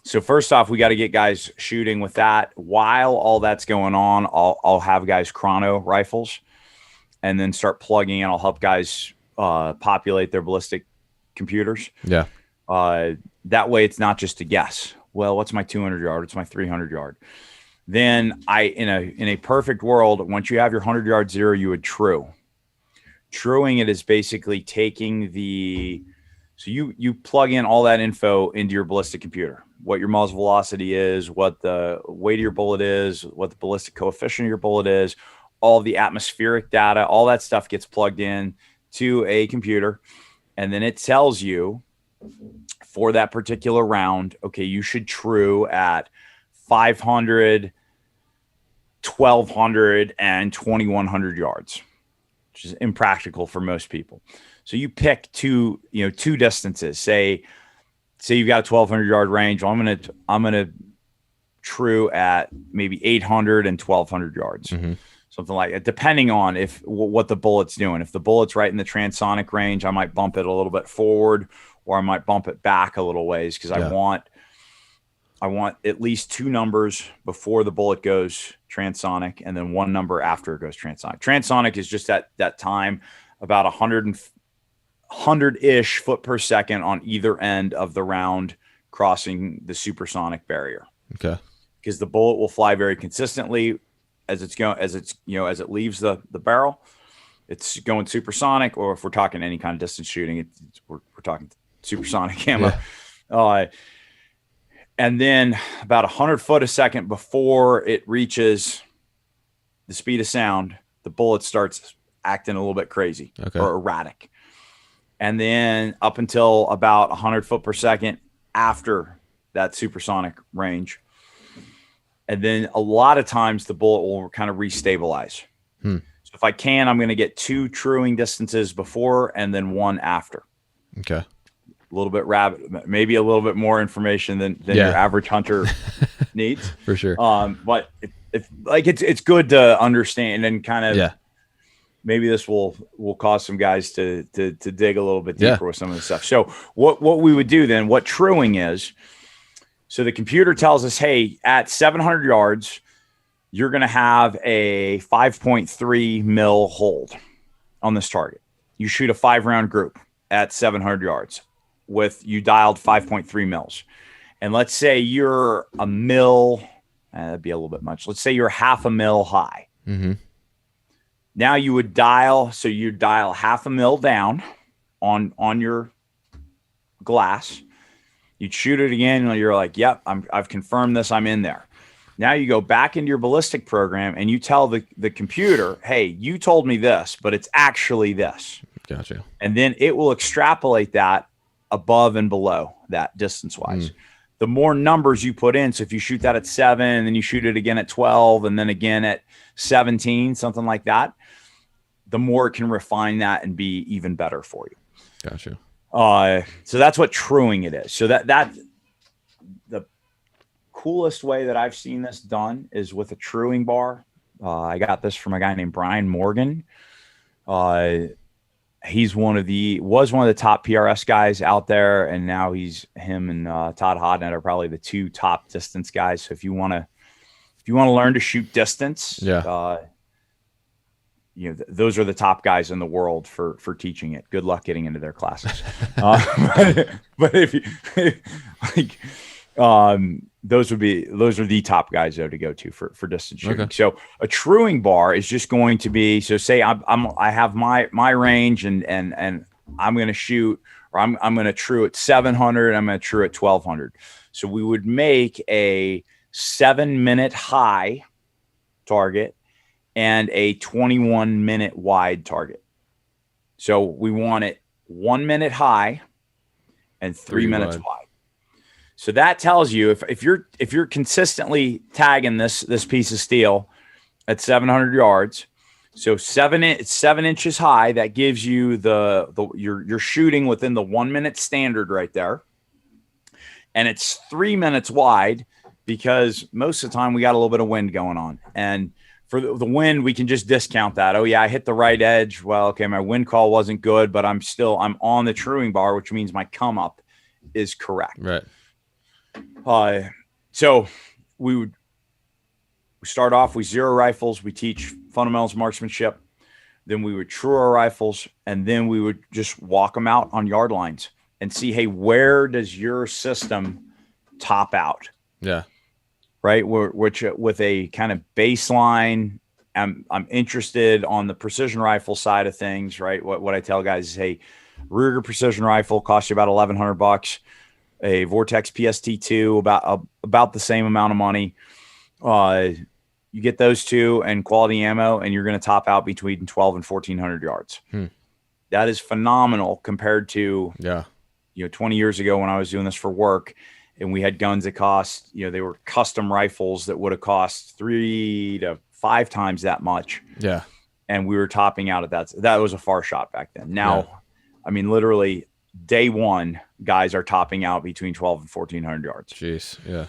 So first off, we got to get guys shooting with that. While all that's going on, I'll have guys chrono rifles, and then start plugging in. I'll help guys populate their ballistic computers. Yeah. That way, it's not just a guess. Well, what's my 200 yard? What's my 300 yard? Then in a perfect world, once you have your 100-yard zero, you would true. Truing it is basically taking so you plug in all that info into your ballistic computer. What your muzzle velocity is, what the weight of your bullet is, what the ballistic coefficient of your bullet is, all the atmospheric data, all that stuff gets plugged in to a computer. And then it tells you for that particular round, okay, you should true at 500, 1,200, and 2,100 yards, which is impractical for most people. So you pick two distances. Say you've got a 1,200 yard range. Well, I'm gonna true at maybe 800 and 1,200 yards, something like that, depending on what the bullet's doing. If the bullet's right in the transonic range, I might bump it a little bit forward, or I might bump it back a little ways, because I want at least 2 numbers before the bullet goes transonic, and then 1 number after it goes transonic. Transonic is just that time, about 100-ish foot per second on either end of the round crossing the supersonic barrier. Okay. Because the bullet will fly very consistently as it leaves the barrel, it's going supersonic, or if we're talking any kind of distance shooting, we're talking supersonic ammo. Yeah. And then about 100 foot a second before it reaches the speed of sound, the bullet starts acting a little bit crazy or erratic. And then up until about 100 foot per second after that supersonic range. And then a lot of times the bullet will kind of restabilize. So if I can, I'm going to get 2 truing distances before and then 1 after. Okay. A little bit maybe a little bit more information than your average hunter needs. For sure. But it's good to understand and kind of maybe this will cause some guys to dig a little bit deeper with some of the stuff. So what we would do then, what truing is, so the computer tells us, hey, at 700 yards, you're going to have a 5.3 mil hold on this target. You shoot a 5-round group at 700 yards with you dialed 5.3 mils. And let's say you're a mil, that'd be a little bit much. Let's say you're half a mil high. Mm-hmm. Now you would dial half a mil down on your glass. You'd shoot it again, and you're like, yep, I've confirmed this, I'm in there. Now you go back into your ballistic program and you tell the computer, hey, you told me this, but it's actually this. Gotcha. And then it will extrapolate that above and below that distance-wise. The more numbers you put in, so if you shoot that at 7, and then you shoot it again at 12, and then again at 17, something like that, the more it can refine that and be even better for you. Gotcha. So that's what truing it is. So that the coolest way that I've seen this done is with a truing bar. I got this from a guy named Brian Morgan. He's one of the top PRS guys out there, and now him and Todd Hodnett are probably the 2 top distance guys. So if you want to learn to shoot distance, those are the top guys in the world for teaching it. Good luck getting into their classes. But if you those are the top guys though to go to for distance shooting. Okay. So a truing bar is just going to be, so say I have my range and I'm going to shoot, or I'm going to true at 700. I'm going to true at 1200. So we would make a 7-minute high target and a 21-minute wide target. So we want it 1 minute high and 3 minutes wide. So that tells you if you're consistently tagging this piece of steel at 700 yards, so 7 inches high, that gives you you're shooting within the 1 minute standard right there, and it's 3 minutes wide because most of the time we got a little bit of wind going on, and for the wind, we can just discount that. Oh yeah, I hit the right edge. Well, okay, my wind call wasn't good, but I'm on the truing bar, which means my come up is correct. Right. So we start off with 0 rifles. We teach fundamentals marksmanship. Then we would true our rifles, and then we would just walk them out on yard lines and see, hey, where does your system top out? Yeah. Right. Which with a kind of baseline, I'm interested on the precision rifle side of things. Right. What I tell guys is, hey, Ruger precision rifle costs you about $1,100. A Vortex PST2 about the same amount of money. You get those 2 and quality ammo, and you're going to top out between 12 and 1,400 yards. That is phenomenal compared to 20 years ago when I was doing this for work. And we had guns that cost, they were custom rifles that would have cost 3 to 5 times that much. Yeah. And we were topping out at that. That was a far shot back then. Now, I mean, literally day one, guys are topping out between 12 and 1,400 yards. Jeez. Yeah.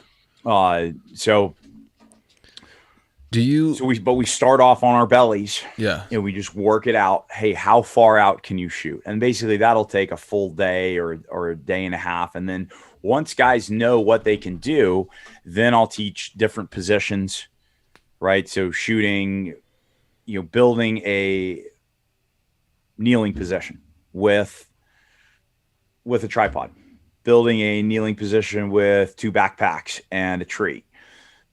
But we start off on our bellies. Yeah. We just work it out. Hey, how far out can you shoot? And basically that'll take a full day or a day and a half. And then once guys know what they can do, then I'll teach different positions, right? So shooting, building a kneeling position with a tripod, building a kneeling position with 2 backpacks and a tree,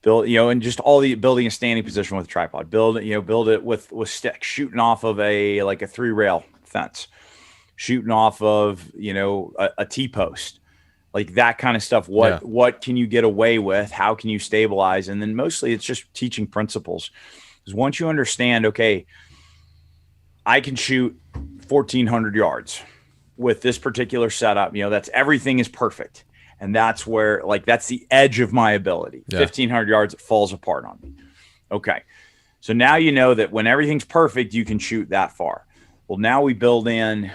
build, and just all the building a standing position with a tripod, build it with sticks, shooting off of a 3-rail fence, shooting off of, a T-post, like that kind of stuff. What can you get away with? How can you stabilize? And then mostly it's just teaching principles. Because once you understand, okay, I can shoot 1,400 yards with this particular setup, that's everything is perfect. And that's where, that's the edge of my ability. 1,500 yards, it falls apart on me. Okay. So now you know that when everything's perfect, you can shoot that far. Well, now we build in,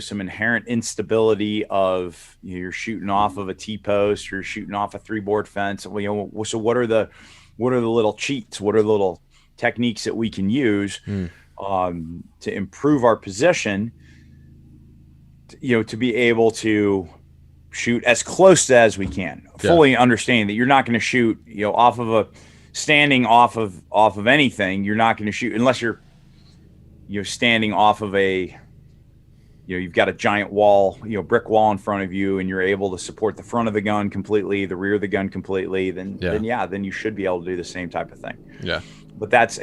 some inherent instability of, you're shooting off of a T-post, you're shooting off a 3-board fence. So what are the little cheats? What are the little techniques that we can use to improve our position, to be able to shoot as close as we can, fully understanding that you're not going to shoot, off of standing off of anything. You're not going to shoot unless you're standing off of you've got a giant wall, brick wall in front of you, and you're able to support the front of the gun completely, the rear of the gun completely. Then you should be able to do the same type of thing. Yeah. But that's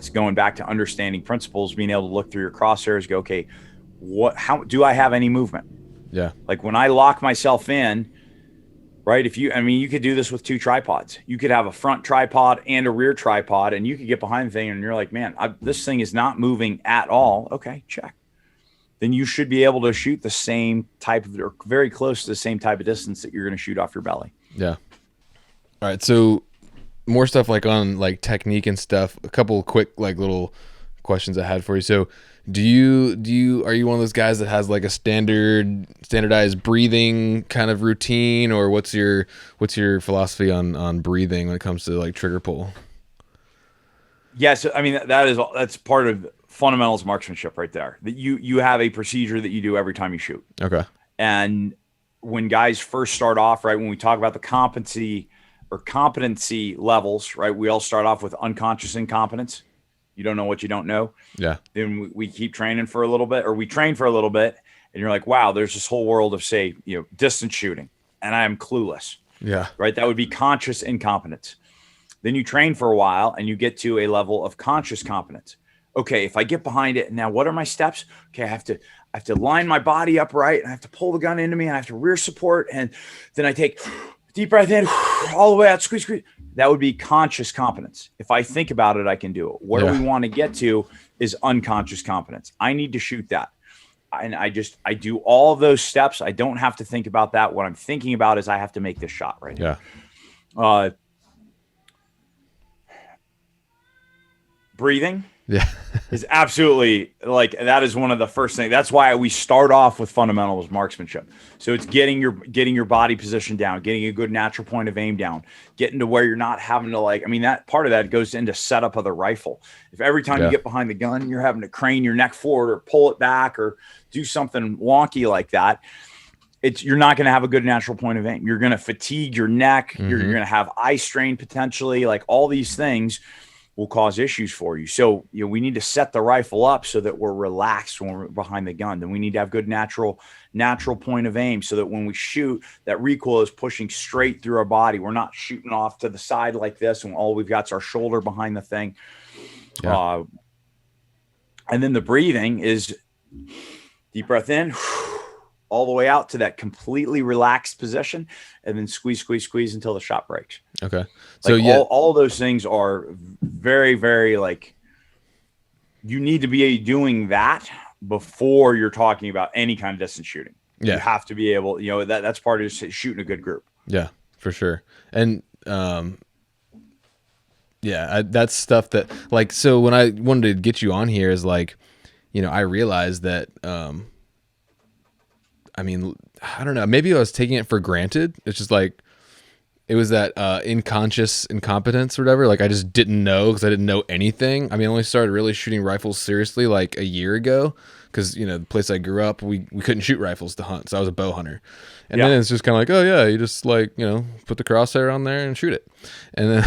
going back to understanding principles, being able to look through your crosshairs, go, okay, how do I have any movement? Yeah. Like when I lock myself in, right? You could do this with 2 tripods. You could have a front tripod and a rear tripod, and you could get behind the thing and you're like, man, this thing is not moving at all. Okay, check. Then you should be able to shoot the same type of, or very close to the same type of distance that you're going to shoot off your belly. Yeah. All right. So more stuff on technique and stuff. A couple quick little questions I had for you. So are you one of those guys that has a standardized breathing kind of routine, or what's your philosophy on breathing when it comes to trigger pull? Yes. That's part of fundamentals marksmanship right there, that you have a procedure that you do every time you shoot. Okay. And when guys first start off, right, when we talk about the competency levels, right, we all start off with unconscious incompetence. You don't know what you don't know. Yeah. Then we keep training for a little bit, or we train for a little bit, and you're like, wow, there's this whole world of, say, distance shooting, and I am clueless. Yeah. Right. That would be conscious incompetence. Then you train for a while and you get to a level of conscious competence. Okay, if I get behind it, now what are my steps? Okay, I have to line my body up right, and I have to pull the gun into me, and I have to rear support, and then I take deep breath in, all the way out, squeeze. That would be conscious competence. If I think about it, I can do it. Where we want to get to is unconscious competence. I need to shoot that. And I do all of those steps. I don't have to think about that. What I'm thinking about is I have to make this shot right now. Breathing. Yeah. is absolutely that is one of the first things. That's why we start off with fundamentals marksmanship. So it's getting your body position down, getting a good natural point of aim down, getting to where you're not having to that part of that goes into setup of the rifle. If every time you get behind the gun, you're having to crane your neck forward or pull it back or do something wonky like that, you're not going to have a good natural point of aim. You're going to fatigue your neck. Mm-hmm. You're going to have eye strain potentially. All these things will cause issues for you. So, we need to set the rifle up so that we're relaxed when we're behind the gun. Then we need to have good natural point of aim so that when we shoot, that recoil is pushing straight through our body. We're not shooting off to the side like this and all we've got is our shoulder behind the thing. Yeah. And then the breathing is deep breath in, all the way out to that completely relaxed position, and then squeeze until the shot breaks. Okay. So all those things are very, very you need to be doing that before you're talking about any kind of distance shooting. Yeah. You have to be able, that's part of shooting a good group. Yeah, for sure. And, that's stuff that so when I wanted to get you on here is I realized that, I don't know. Maybe I was taking it for granted. It's just it was that unconscious incompetence or whatever. I just didn't know because I didn't know anything. I only started really shooting rifles seriously a year ago because, the place I grew up, we couldn't shoot rifles to hunt. So I was a bow hunter. And then it's just kind of oh, yeah, you just put the crosshair on there and shoot it. And then,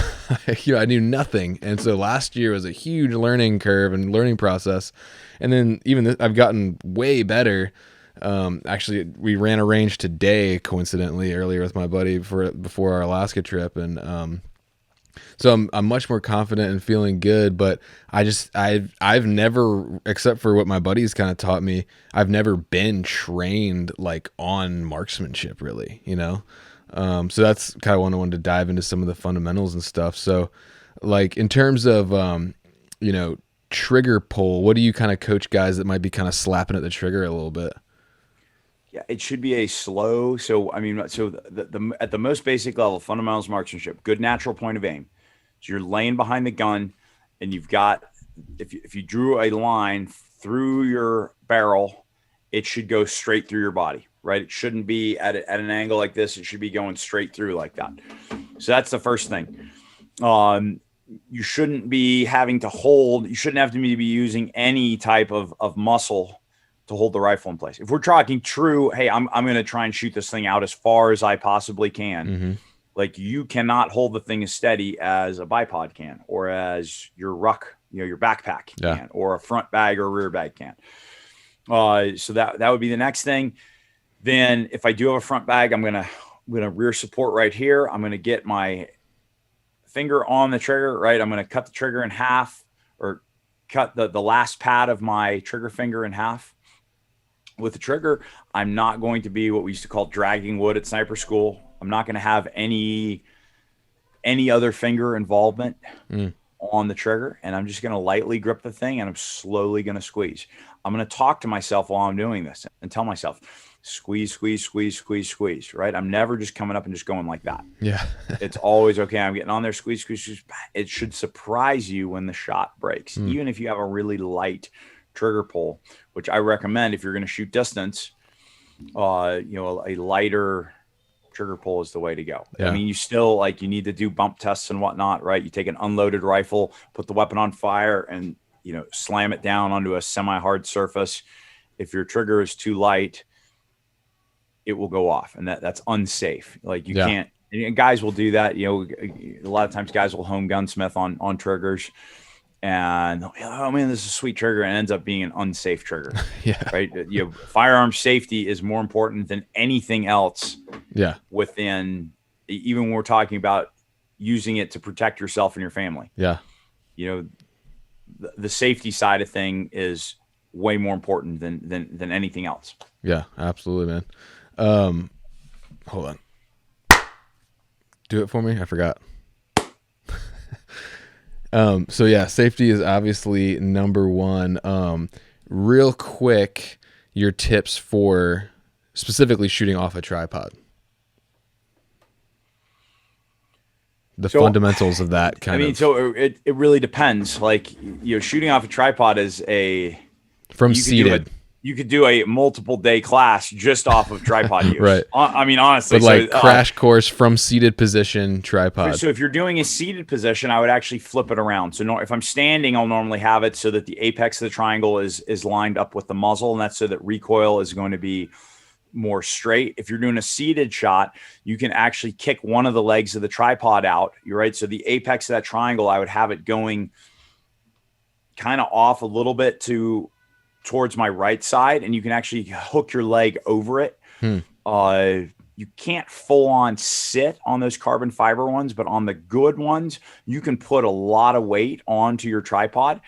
I knew nothing. And so last year was a huge learning curve and learning process. And then even I've gotten way better. Actually, we ran a range today, coincidentally, earlier with my buddy before our Alaska trip, and So I'm much more confident and feeling good, but I've never, except for what my buddies kind of taught me, I've never been trained like on marksmanship really, you know? So that's kind of when I wanted to dive into some of the fundamentals and stuff. So like in terms of, you know, trigger pull, what do you kind of coach guys that might be kind of slapping at the trigger a little bit? Yeah, it should be a slow. So I mean, so the at the most basic level, fundamentals marksmanship, good natural point of aim. So you're laying behind the gun, and you've got if you drew a line through your barrel, it should go straight through your body, right? It shouldn't be at an angle like this. It should be going straight through like that. So that's the first thing. You shouldn't be having to hold. You shouldn't have to be using any type of muscle to hold the rifle in place. If we're talking true, hey, I'm going to try and shoot this thing out as far as I possibly can. Mm-hmm. Like you cannot hold the thing as steady as a bipod can, or as your ruck, your backpack can, or a front bag or rear bag can. So that would be the next thing. Then if I do have a front bag, I'm gonna rear support right here. I'm gonna get my finger on the trigger, right? I'm gonna cut the trigger in half, or cut the last pad of my trigger finger in half. With the trigger, I'm not going to be what we used to call dragging wood at sniper school. I'm not going to have any other finger involvement on the trigger, and I'm just going to lightly grip the thing, and I'm slowly going to squeeze. I'm going to talk to myself while I'm doing this and tell myself, squeeze, squeeze, squeeze, squeeze, squeeze, right? I'm never just coming up and just going like that. Yeah. It's always, okay, I'm getting on there, squeeze, squeeze, squeeze. It should surprise you when the shot breaks, even if you have a really light trigger pull, which I recommend if you're going to shoot distance. A lighter trigger pull is the way to go. Yeah. I mean, you still you need to do bump tests and whatnot, right? You take an unloaded rifle, put the weapon on fire, and slam it down onto a semi-hard surface. If your trigger is too light, it will go off, and that's unsafe. Like you can't. And guys will do that. A lot of times guys will home gunsmith on triggers. And oh man, this is a sweet trigger, and it ends up being an unsafe trigger. Yeah. Right. Firearm safety is more important than anything else. Yeah. Within, even when we're talking about using it to protect yourself and your family. Yeah. The safety side of thing is way more important than anything else. Yeah, absolutely, man. Hold on. Do it for me. I forgot. So yeah, safety is obviously number one. Real quick, your tips for specifically shooting off a tripod. The fundamentals of that kind of. So it really depends. Like, shooting off a tripod is from seated. You could do a multiple day class just off of tripod use. Right. I mean, honestly, but crash course from seated position tripod. So if you're doing a seated position, I would actually flip it around. So if I'm standing, I'll normally have it so that the apex of the triangle is lined up with the muzzle, and that's so that recoil is going to be more straight. If you're doing a seated shot, you can actually kick one of the legs of the tripod out. You're right. So the apex of that triangle, I would have it going kind of off a little bit towards my right side, and you can actually hook your leg over it. You can't full on sit on those carbon fiber ones, but on the good ones, you can put a lot of weight onto your tripod.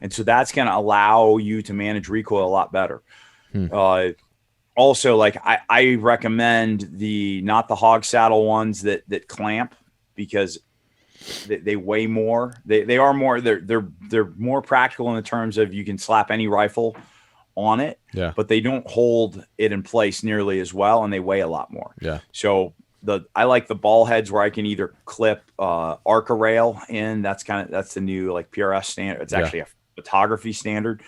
And so that's going to allow you to manage recoil a lot better. Also, I recommend not the hog saddle ones that clamp, because they weigh more. They are more. They're more practical in the terms of you can slap any rifle on it. Yeah. But they don't hold it in place nearly as well, and they weigh a lot more. Yeah. So I like the ball heads where I can either clip Arca rail in. That's the new PRS standard. It's actually a photography standard.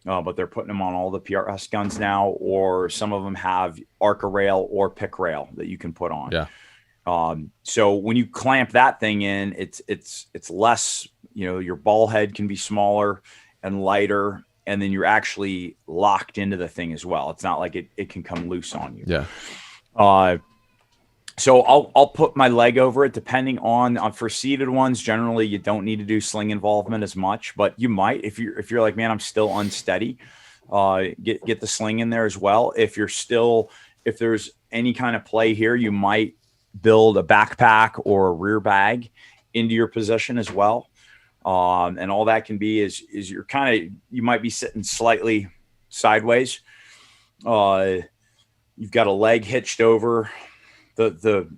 But they're putting them on all the PRS guns now, or some of them have Arca rail or pick rail that you can put on. Yeah. So when you clamp that thing in, it's less, your ball head can be smaller and lighter, and then you're actually locked into the thing as well. It's not like it can come loose on you. Yeah. So I'll put my leg over it, depending on for seated ones. Generally, you don't need to do sling involvement as much, but you might if you're like, man, I'm still unsteady. Get the sling in there as well. If there's any kind of play here, you might build a backpack or a rear bag into your position as well. And all that can be is you're you might be sitting slightly sideways. You've got a leg hitched over the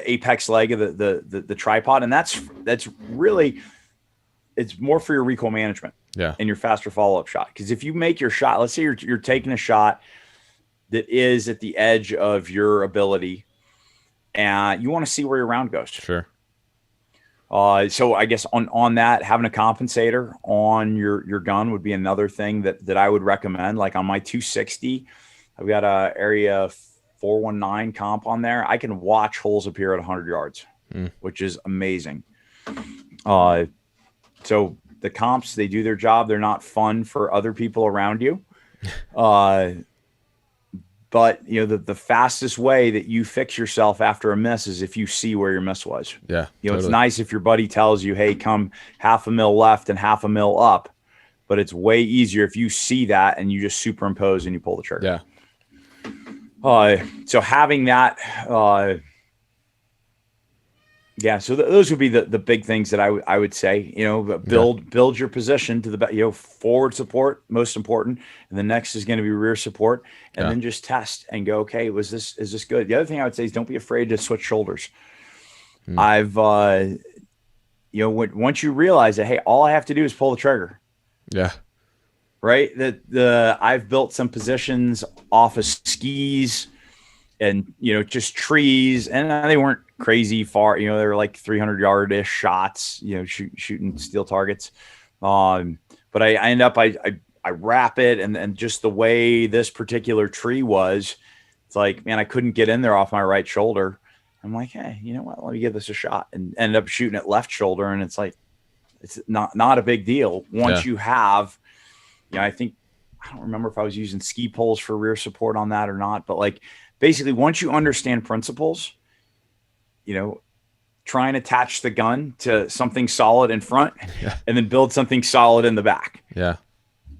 apex leg of the tripod. And that's really, it's more for your recoil management and your faster follow-up shot. Because if you make your shot, let's say you're taking a shot that is at the edge of your ability, and you want to see where your round goes. Sure. So I guess on that, having a compensator on your gun would be another thing that I would recommend. Like on my 260, I've got a area 419 comp on there. I can watch holes appear at 100 yards, which is amazing. So the comps, they do their job. They're not fun for other people around you. But the fastest way that you fix yourself after a miss is if you see where your miss was. Yeah. Totally. It's nice if your buddy tells you, hey, come half a mil left and half a mil up, but it's way easier if you see that and you just superimpose and you pull the trigger. Yeah. So having that, so those would be the big things that I would say, build your position to the forward support, most important. And the next is going to be rear support, and then just test and go, okay, is this good? The other thing I would say is don't be afraid to switch shoulders. I've, once you realize that, hey, all I have to do is pull the trigger. Yeah. Right. I've built some positions off of skis and, just trees, and they weren't crazy far, they were like 300-yard-ish shots, shooting steel targets. But I end up, I wrap it, and just the way this particular tree was, it's like, man, I couldn't get in there off my right shoulder. I'm like, hey, you know what? Let me give this a shot, and ended up shooting it left shoulder. And it's like, it's not a big deal once you have, I think, I don't remember if I was using ski poles for rear support on that or not, but like basically once you understand principles, try and attach the gun to something solid in front and then build something solid in the back. Yeah.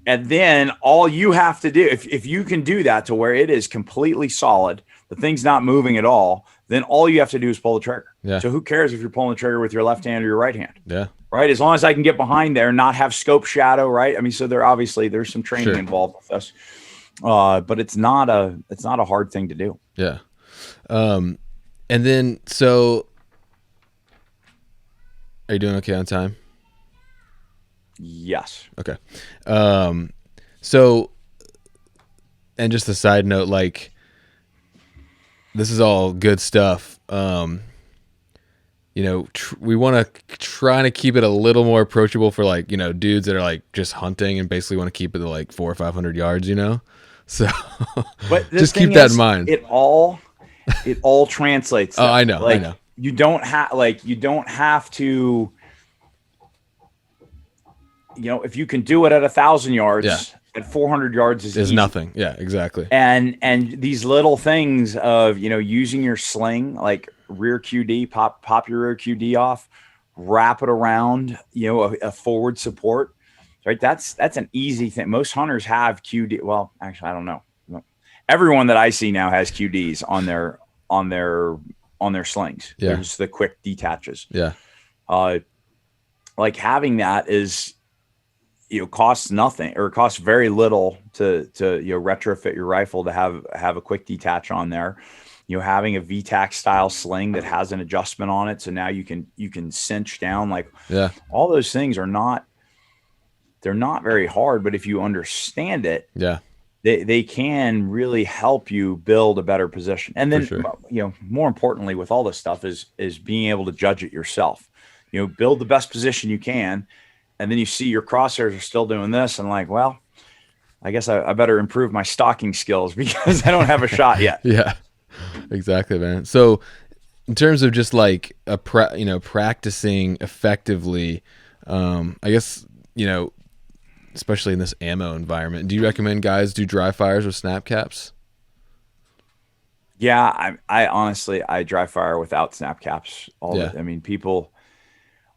And then all you have to do, if you can do that to where it is completely solid, the thing's not moving at all, then all you have to do is pull the trigger. Yeah. So who cares if you're pulling the trigger with your left hand or your right hand? Yeah. Right. As long as I can get behind there, not have scope shadow. Right. I mean, so there's some training involved with us, but it's not a hard thing to do. Yeah. And then, so are you doing okay on time? Yes. Okay. So, and just a side note, like, this is all good stuff. We want to try to keep it a little more approachable for like, dudes that are like just hunting and basically want to keep it to like 400 or 500 yards, So but just keep that in mind. It all translates. Oh, I know. I know. You don't have to, if you can do it at 1,000 yards, at 400 yards is easy. Nothing. Yeah, exactly. And these little things of, using your sling, like rear QD, pop your rear QD off, wrap it around, a forward support, right? That's an easy thing. Most hunters have QD. Well, actually, I don't know. Everyone that I see now has QDs on their slings. Yeah. There's the quick detaches. Yeah. Like having that is, costs nothing or costs very little to retrofit your rifle to have a quick detach on there. Having a VTAC style sling that has an adjustment on it, so now you can cinch down. Like, all those things they're not very hard, but if you understand it, they can really help you build a better position. And then more importantly with all this stuff is being able to judge it yourself. Build the best position you can. And then you see your crosshairs are still doing this, and like, well, I guess I better improve my stalking skills because I don't have a shot yet. Yeah, exactly, man. So in terms of just like practicing effectively, I guess, especially in this ammo environment, do you recommend guys do dry fires with snap caps? Yeah, I honestly, I dry fire without snap caps. I mean, people...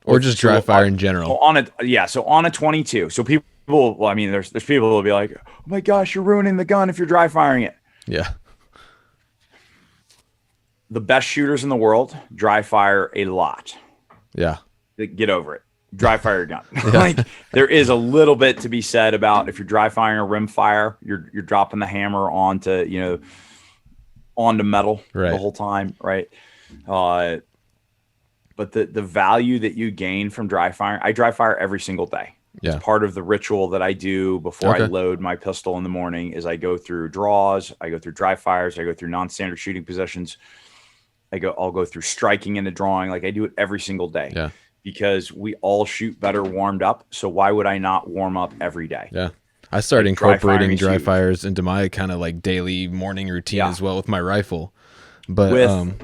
Or just dry fire in general. So on a 22. So people, well, I mean, there's people who will be like, oh my gosh, you're ruining the gun if you're dry firing it. Yeah. The best shooters in the world dry fire a lot. Yeah. Get over it. Dry fire your gun. Like there is a little bit to be said about if you're dry firing a rim fire, you're dropping the hammer onto metal the whole time, right? But the value that you gain from dry firing, I dry fire every single day. Yeah. It's part of the ritual that I do before I load my pistol in the morning is I go through draws, I go through dry fires, I go through non-standard shooting positions. I'll go through striking into drawing. Like I do it every single day. Yeah. Because we all shoot better warmed up. So why would I not warm up every day? Yeah. I started incorporating dry fires into my kind of like daily morning routine as well with my rifle. But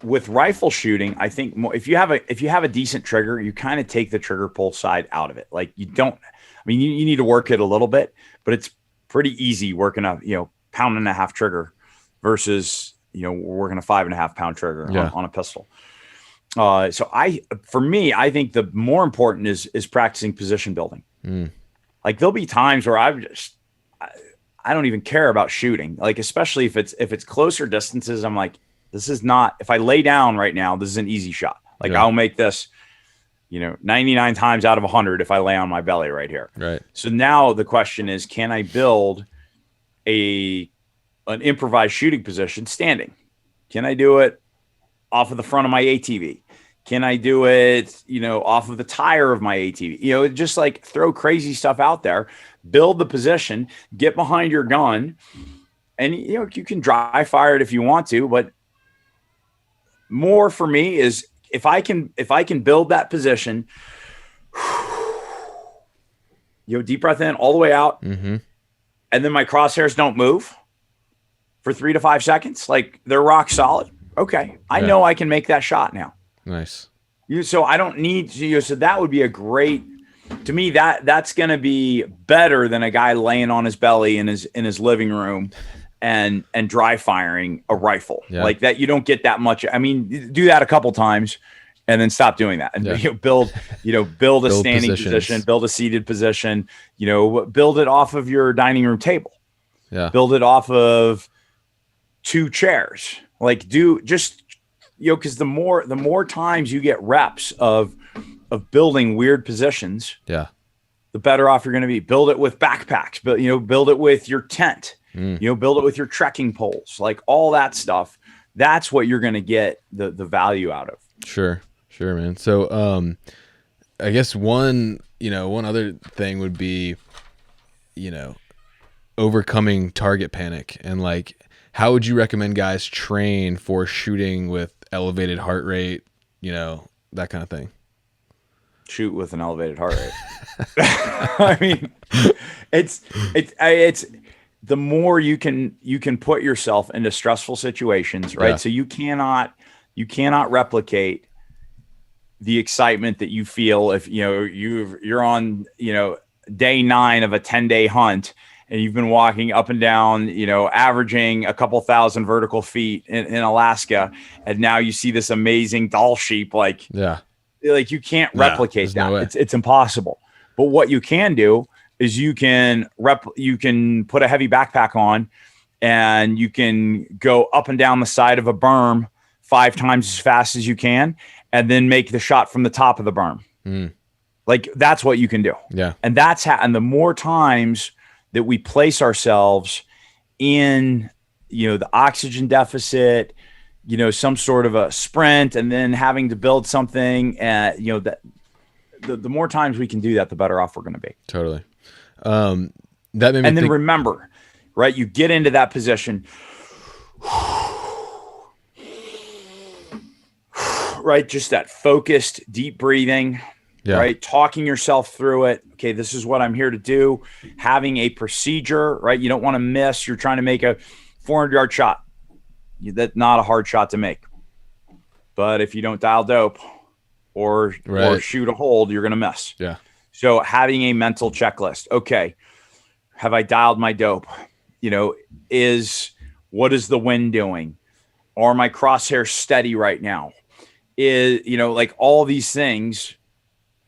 with rifle shooting, I think if you have a decent trigger, you kind of take the trigger pull side out of it. Like you need to work it a little bit, but it's pretty easy working a pound-and-a-half trigger versus we're working a 5.5 pound trigger on a pistol. For me, I think the more important is practicing position building. Like there'll be times where I don't even care about shooting. Like, especially if it's closer distances, I'm like, this is not, if I lay down right now, this is an easy shot. Like I'll make this, 99 times out of 100 if I lay on my belly right here. Right. So now the question is, can I build an improvised shooting position standing? Can I do it off of the front of my ATV? Can I do it, off of the tire of my ATV? Just like throw crazy stuff out there, build the position, get behind your gun, and you can dry fire it if you want to, but more for me is if I can build that position, deep breath in all the way out, and then my crosshairs don't move for 3 to 5 seconds, like they're rock solid. Okay, I know I can make that shot now. Nice. So I don't need to. So that would be a great. To me, that's going to be better than a guy laying on his belly in his living room, and dry firing a rifle like that. You don't get that much. I mean, do that a couple times, and then stop doing that. And build a standing position, build a seated position. Build it off of your dining room table. Yeah. Build it off of 2 chairs. Like because the more times you get reps of building weird positions, the better off you're going to be. Build it with backpacks, but build it with your tent, build it with your trekking poles, like all that stuff. That's what you're going to get the value out of. Sure, man. So, I guess one other thing would be, overcoming target panic, and like, how would you recommend guys train for shooting with elevated heart rate, that kind of thing? Shoot with an elevated heart rate. I mean, it's the more you can put yourself into stressful situations, right? Yeah. So you cannot replicate the excitement that you feel if you're on day 9 of a 10-day hunt, and you've been walking up and down, averaging a couple thousand vertical feet in Alaska, and now you see this amazing doll sheep. Like you can't replicate that. No, it's impossible. But what you can do is you can put a heavy backpack on, and you can go up and down the side of a berm 5 times as fast as you can, and then make the shot from the top of the berm. Like that's what you can do. Yeah. And and the more times that we place ourselves in, the oxygen deficit, some sort of a sprint, and then having to build something, that the more times we can do that, the better off we're going to be. Totally. That made me then remember, right? You get into that position, right? Just that focused, deep breathing. Yeah. Right. Talking yourself through it. Okay, this is what I'm here to do. Having a procedure, right? You don't want to miss. You're trying to make a 400-yard shot. That's not a hard shot to make. But if you don't dial dope or shoot a hold, you're going to miss. Yeah. So having a mental checklist. Okay, have I dialed my dope? What is the wind doing? Are my crosshairs steady right now? Like all these things.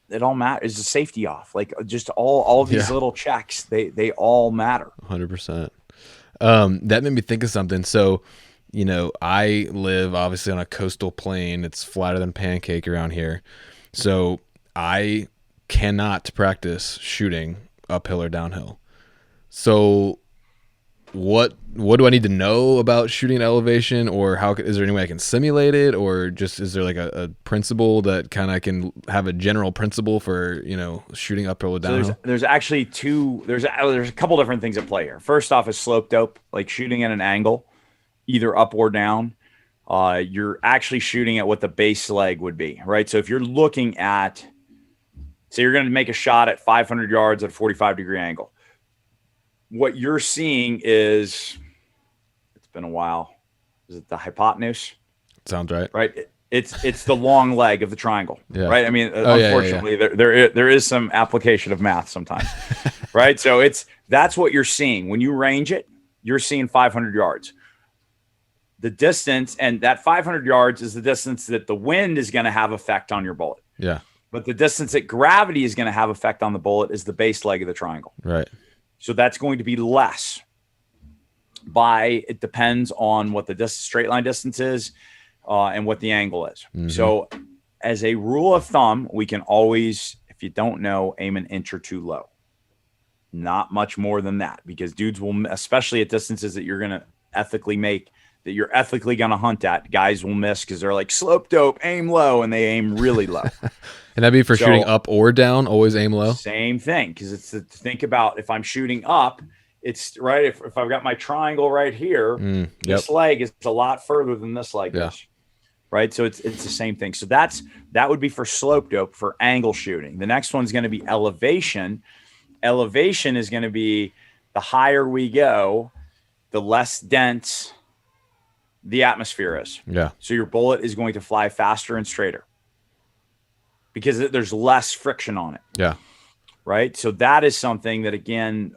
It all matters. Is the safety off? Like just all of these little checks, they all matter. 100%. That made me think of something. So, I live obviously on a coastal plain. It's flatter than pancake around here. So I cannot practice shooting uphill or downhill. So what do I need to know about shooting elevation, or how is there any way I can simulate it, or just is there like a principle that kind of can have a general principle for, you know, shooting uphill or downhill? So there's actually there's a couple different things at play here. First off is slope dope, like shooting at an angle, either up or down. You're actually shooting at what the base leg would be, right? So if you're looking at, say you're going to make a shot at 500 yards at a 45-degree angle, what you're seeing is, it's been a while, is it the hypotenuse? Sounds right. Right. It's the long leg of the triangle, Yeah. right? I mean, unfortunately, there is some application of math sometimes, right? So that's what you're seeing. When you range it, you're seeing 500 yards. The distance, and that 500 yards is the distance that the wind is going to have effect on your bullet. Yeah. But the distance that gravity is going to have effect on the bullet is the base leg of the triangle. Right. So that's going to be less. It depends on what the straight line distance is and what the angle is. Mm-hmm. So as a rule of thumb, we can always, if you don't know, aim an inch or two low. Not much more than that, because dudes will, especially at distances that you're going to ethically make, that you're ethically going to hunt at, guys will miss because they're like, slope dope, aim low, and they aim really low. And that'd be for shooting up or down, always aim low? Same thing, because it's to think about if I'm shooting up, it's right. If I've got my triangle right here, this leg is a lot further than this leg is, right? So it's the same thing. So that would be for slope dope, for angle shooting. The next one's going to be elevation. Elevation is going to be the higher we go, the less dense the atmosphere is. Yeah. So your bullet is going to fly faster and straighter because there's less friction on it. Yeah. Right. So that is something that, again,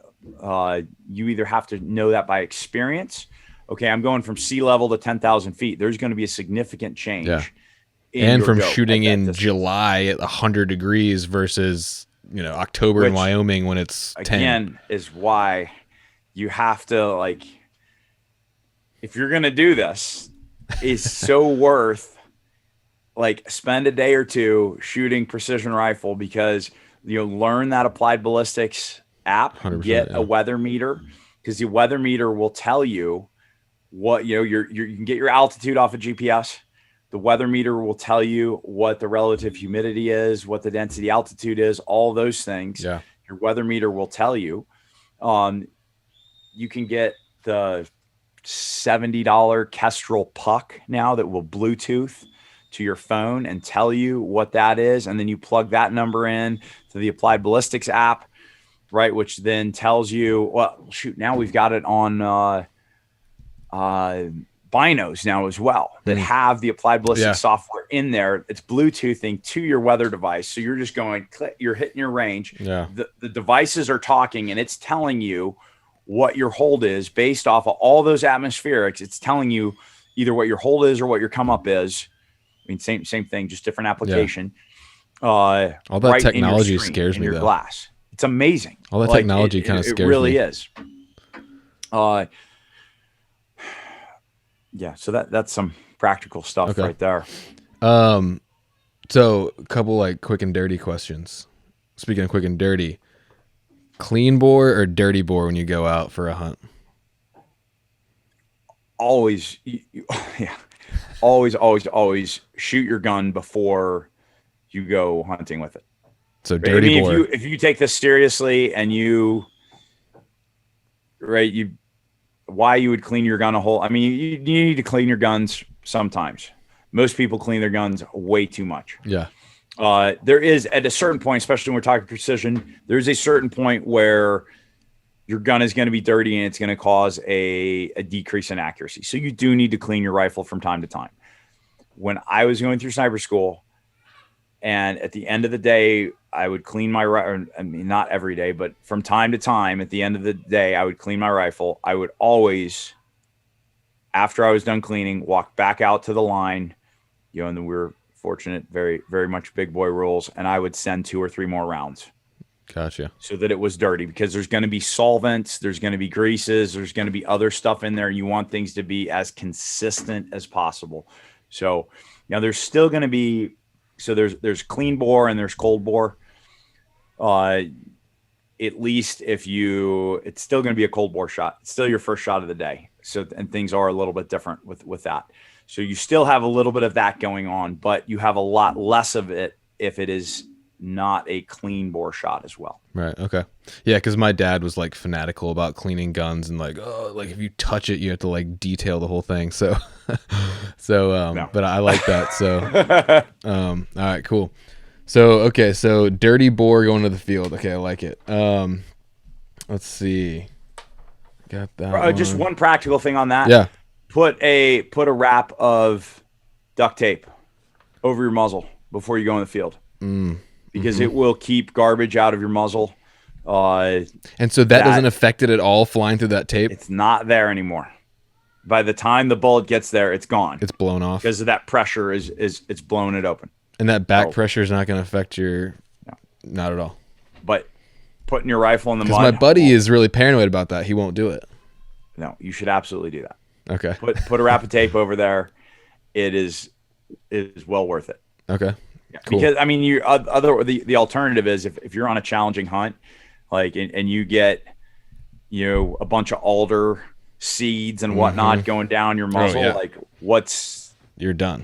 you either have to know that by experience. Okay, I'm going from sea level to 10,000 feet. There's going to be a significant change. Yeah. And from shooting in July at 100 degrees versus, you know, October in Wyoming when it's 10. Again, is why you have to, like, if you're going to do this, it's so worth, like, spend a day or two shooting precision rifle, because you'll learn that applied ballistics app, get a weather meter, because the weather meter will tell you what, you know, you can get your altitude off of GPS. The weather meter will tell you what the relative humidity is, what the density altitude is, all those things. Yeah. Your weather meter will tell you. You can get the $70 Kestrel puck now that will Bluetooth to your phone and tell you what that is. And then you plug that number in to the Applied Ballistics app, right? Which then tells you, well, shoot, now we've got it on binos now as well that have the Applied Ballistics software in there. It's Bluetoothing to your weather device. So you're just going, click, you're hitting your range. Yeah. The devices are talking, and it's telling you what your hold is based off of all those atmospherics. It's telling you either what your hold is or what your come up is. I mean, same thing, just different application. All that right technology scares me, though. Your glass. It's amazing. All that technology kind of scares me. It really is. Yeah, so that's some practical stuff right there. So a couple like quick and dirty questions. Speaking of quick and dirty, clean bore or dirty bore when you go out for a hunt? Always, always shoot your gun before you go hunting with it. So dirty bore. If you take this seriously and why you would clean your gun a whole, I mean, you need to clean your guns sometimes. Most people clean their guns way too much. Yeah. There is, at a certain point, especially when we're talking precision, there's a certain point where your gun is going to be dirty and it's going to cause a decrease in accuracy. So you do need to clean your rifle from time to time. When I was going through sniper school, and at the end of the day, I would clean my rifle. I mean, not every day, but from time to time, at the end of the day, I would clean my rifle. I would always, after I was done cleaning, walk back out to the line, you know, and then we were fortunate, very, very much big boy rules, and I would send 2 or 3 more rounds. Gotcha. So that it was dirty, because there's going to be solvents, there's going to be greases, there's going to be other stuff in there. You want things to be as consistent as possible. So, you know, there's still going to be So there's clean bore and there's cold bore. At least it's still going to be a cold bore shot. It's still your first shot of the day. So, and things are a little bit different with that. So you still have a little bit of that going on, but you have a lot less of it if it is not a clean bore shot as well. Right. Okay. Yeah. Cause my dad was like fanatical about cleaning guns and like, oh, like if you touch it, you have to like detail the whole thing. So, No. but I like that. So, all right, cool. So, okay. So dirty bore going to the field. Okay. I like it. Let's see. Got that. Just one practical thing on that. Yeah. Put a wrap of duct tape over your muzzle before you go in the field, because it will keep garbage out of your muzzle. And so that doesn't affect it at all flying through that tape? It's not there anymore. By the time the bullet gets there, it's gone. It's blown off. Because of that pressure it's blown it open. And that back pressure is not going to affect your... No. Not at all. But putting your rifle in the mud... Because my buddy is really paranoid about that. He won't do it. No, you should absolutely do that. Okay. Put a wrap of tape over there. It is well worth it. Okay. Yeah. Cool. Because I mean, the alternative is if you're on a challenging hunt, like and you get a bunch of alder seeds and whatnot going down your muzzle, like you're done.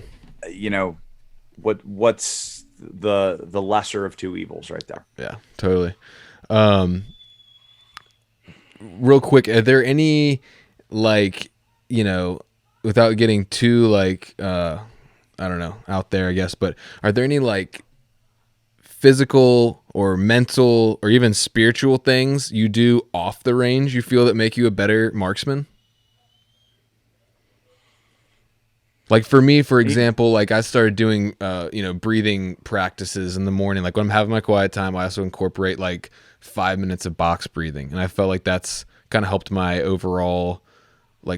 What's the lesser of two evils right there? Yeah, totally. Real quick, are there any without getting too I don't know, out there, I guess, but are there any physical or mental or even spiritual things you do off the range you feel that make you a better marksman? Like for me, for example, I started doing, breathing practices in the morning. Like when I'm having my quiet time, I also incorporate 5 minutes of box breathing. And I felt like that's kind of helped my overall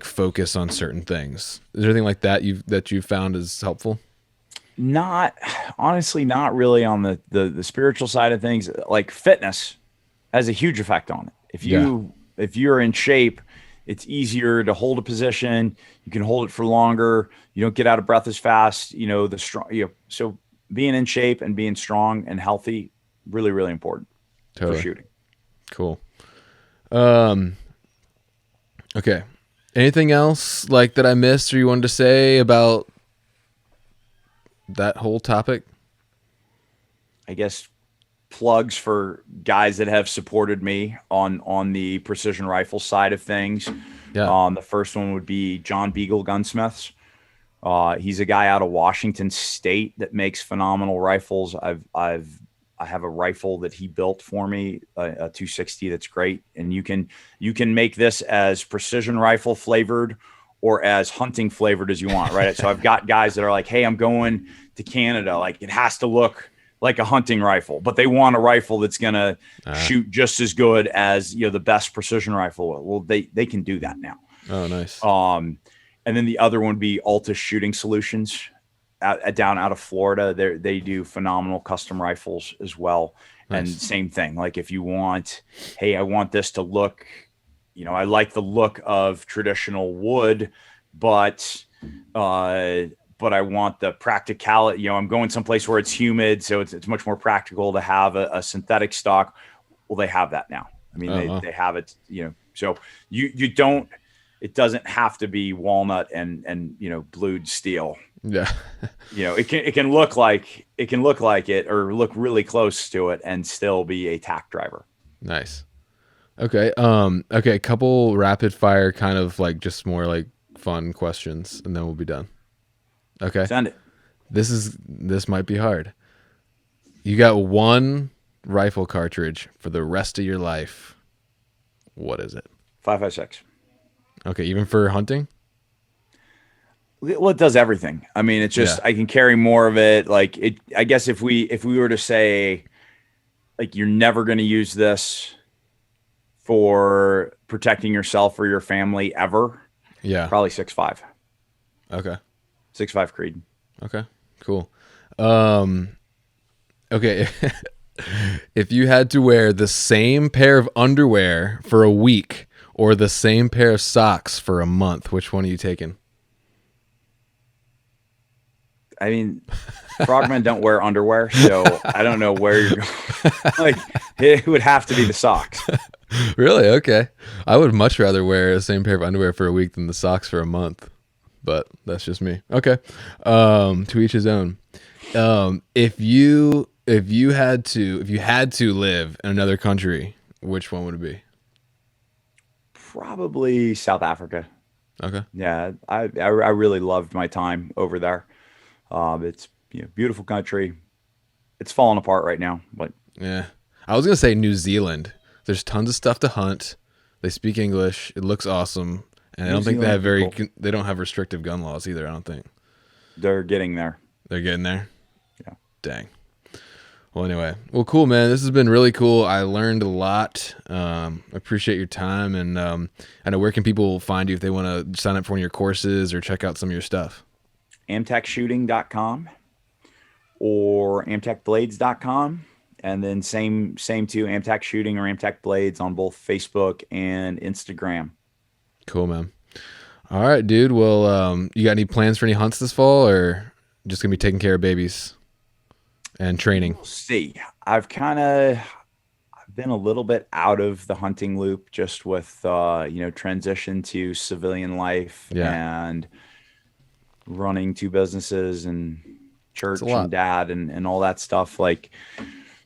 focus on certain things. Is there anything like that you found is helpful? Honestly, not really on the spiritual side of things. Like fitness has a huge effect on it. If you're in shape, it's easier to hold a position. You can hold it for longer. You don't get out of breath as fast. So being in shape and being strong and healthy, really, really important for shooting. Cool. Okay. Anything else that I missed or you wanted to say about that whole topic? I guess plugs for guys that have supported me on the precision rifle side of things. Yeah. The first one would be John Beagle Gunsmiths. He's a guy out of Washington State that makes phenomenal rifles. I have a rifle that he built for me, a 260 that's great. And you can make this as precision rifle flavored or as hunting flavored as you want, right? So I've got guys that are like, hey, I'm going to Canada. It has to look like a hunting rifle, but they want a rifle that's going to shoot just as good as, the best precision rifle. Well, they can do that now. Oh, nice. And then the other one would be Altus Shooting Solutions. Down out of Florida, they do phenomenal custom rifles as well. Nice. And same thing. If you want, hey, I want this to look, I like the look of traditional wood, but I want the practicality. I'm going someplace where it's humid, so it's much more practical to have a synthetic stock. Well, they have that now. I mean, they have it. So you don't. It doesn't have to be walnut and blued steel. Yeah. It can look like it or look really close to it and still be a tack driver. Nice. Okay. Okay. A couple rapid fire kind of just more fun questions and then we'll be done. Okay. Send it. This might be hard. You got one rifle cartridge for the rest of your life. What is it? 5.56. Okay. Even for hunting? Well, it does everything. I mean, it's just, I can carry more of it. I guess if we were to say you're never going to use this for protecting yourself or your family ever. Yeah. Probably 6.5. Okay. 6.5 Creed. Okay, cool. Okay. If you had to wear the same pair of underwear for a week or the same pair of socks for a month, which one are you taking? I mean, Frogmen don't wear underwear, so I don't know where you're going. Like, it would have to be the socks. Really? Okay. I would much rather wear the same pair of underwear for a week than the socks for a month, but that's just me. Okay. To each his own. If you had to live in another country, which one would it be? Probably South Africa. Okay. Yeah, I really loved my time over there. It's beautiful country. It's falling apart right now, but Yeah. I was gonna say New Zealand. There's tons of stuff to hunt. They speak English. It looks awesome, and I don't think they have they don't have restrictive gun laws either. I don't think they're getting there. They're getting there. Yeah. Dang. Well, anyway, cool, man. This has been really cool. I learned a lot. Appreciate your time, and I know, where can people find you if they want to sign up for one of your courses or check out some of your stuff? amtacshooting.com or amtacblades.com, and then same to Amtac Shooting or Amtac Blades on both Facebook and Instagram. Cool, man. All right, dude. Well, you got any plans for any hunts this fall, or just gonna be taking care of babies and training? We'll see. I've been a little bit out of the hunting loop, just with transition to civilian life and running 2 businesses and church and dad and all that stuff. Like,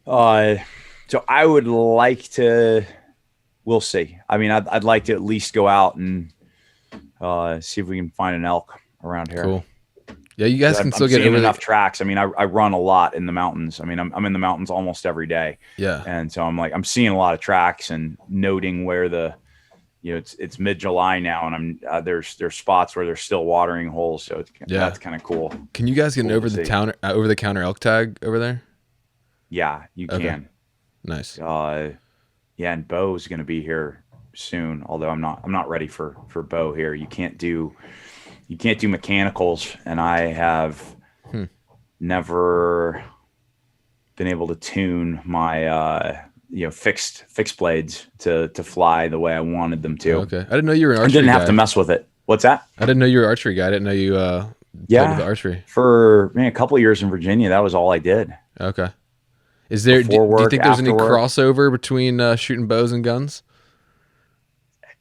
so I would like to. We'll see. I mean, I'd like to at least go out and see if we can find an elk around here. Cool. Yeah, you guys can still get enough tracks. I mean, I run a lot in the mountains. I mean, I'm in the mountains almost every day. Yeah. And so I'm seeing a lot of tracks and noting where it's mid-July now, and there's spots where there's still watering holes. So that's kind of cool. Can you guys get an over the counter elk tag over there? Yeah, you can. Nice. Yeah, and Bo's going to be here soon. Although I'm not ready for Bo here. You can't do mechanicals, and I have never been able to tune my fixed blades to fly the way I wanted them to. Okay, I didn't know you were an archery guy. I didn't have to mess with it. What's that? I didn't know you were an archery guy. I didn't know you played with the archery. For a couple of years in Virginia, that was all I did. Okay. Is there? Do you think there's any crossover between shooting bows and guns?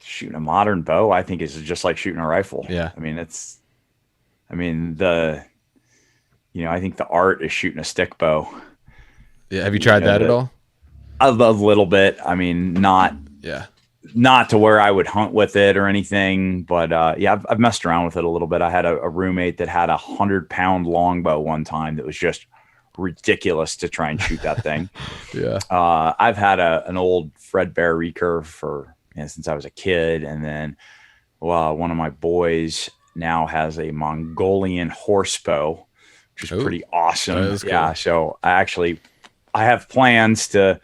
Shooting a modern bow, I think, is just like shooting a rifle. Yeah. I mean, I think the art is shooting a stick bow. Yeah. Have you tried that at all? A little bit. I mean, not to where I would hunt with it or anything, but I've messed around with it a little bit. I had a roommate that had 100-pound longbow one time that was just ridiculous to try and shoot that thing. Yeah. I've had an old Fred Bear recurve since I was a kid, and then one of my boys now has a Mongolian horse bow, which is pretty awesome. That is cool. Yeah, so I have plans to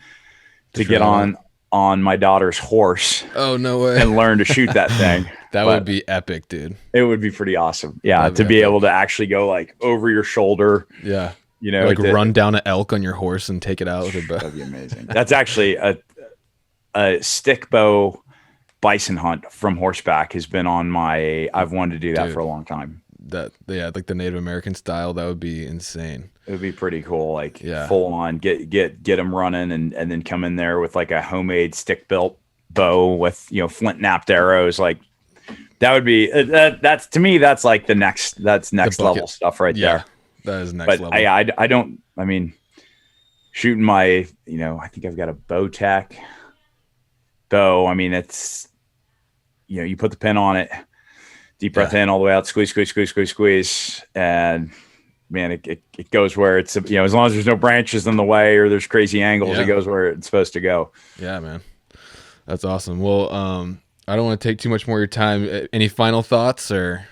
get on my daughter's horse. Oh, no way. And learn to shoot that thing. That would be epic, dude. It would be pretty awesome. Yeah, to be able to actually go like over your shoulder. Yeah. Like run down an elk on your horse and take it out with a bow. That'd be amazing. That's actually a stick bow bison hunt from horseback has been on my. I've wanted to do that for a long time. Like the Native American style, that would be insane. It would be pretty cool. Like full on get them running and then come in there with like a homemade stick built bow with flint napped arrows. Like that would be that's to me that's like next level stuff right there. That is next level. I don't. I mean, shooting my I think I've got a Bowtech bow. I mean, it's you put the pin on it, deep breath in all the way out, squeeze, and man, it goes where it's as long as there's no branches in the way or there's crazy angles, it goes where it's supposed to go. Yeah, man, that's awesome. Well, I don't want to take too much more of your time. Any final thoughts or?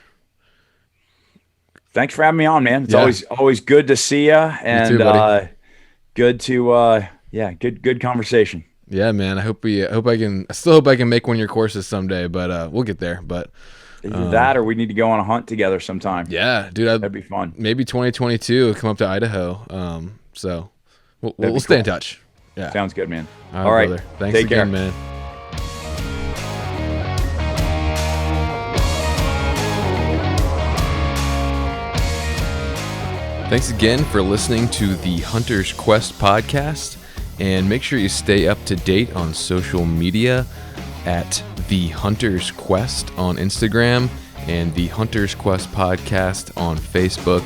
Thanks for having me on, man. It's always good to see you, and good to good conversation. Yeah, man. I still hope I can make one of your courses someday, but we'll get there. But either that or we need to go on a hunt together sometime. Yeah, dude, that'd be fun. Maybe 2022, come up to Idaho. So we'll stay in touch. Yeah, sounds good, man. All right, brother. Thanks again, man. Thanks again for listening to the Hunter's Quest podcast, and make sure you stay up to date on social media at The Hunter's Quest on Instagram and The Hunter's Quest podcast on Facebook.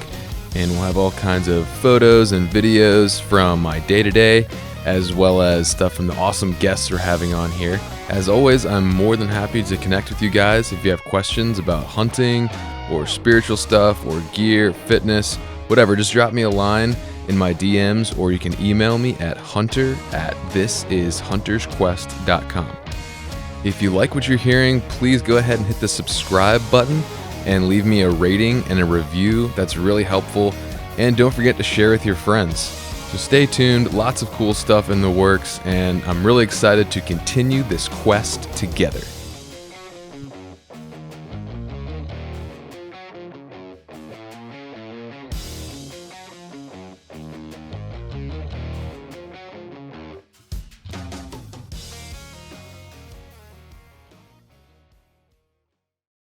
And we'll have all kinds of photos and videos from my day-to-day, as well as stuff from the awesome guests we're having on here. As always, I'm more than happy to connect with you guys if you have questions about hunting or spiritual stuff or gear, fitness, whatever. Just drop me a line in my DMs, or you can email me at hunter@thisishuntersquest.com. If you like what you're hearing, please go ahead and hit the subscribe button and leave me a rating and a review. That's really helpful. And don't forget to share with your friends. So stay tuned, lots of cool stuff in the works, and I'm really excited to continue this quest together.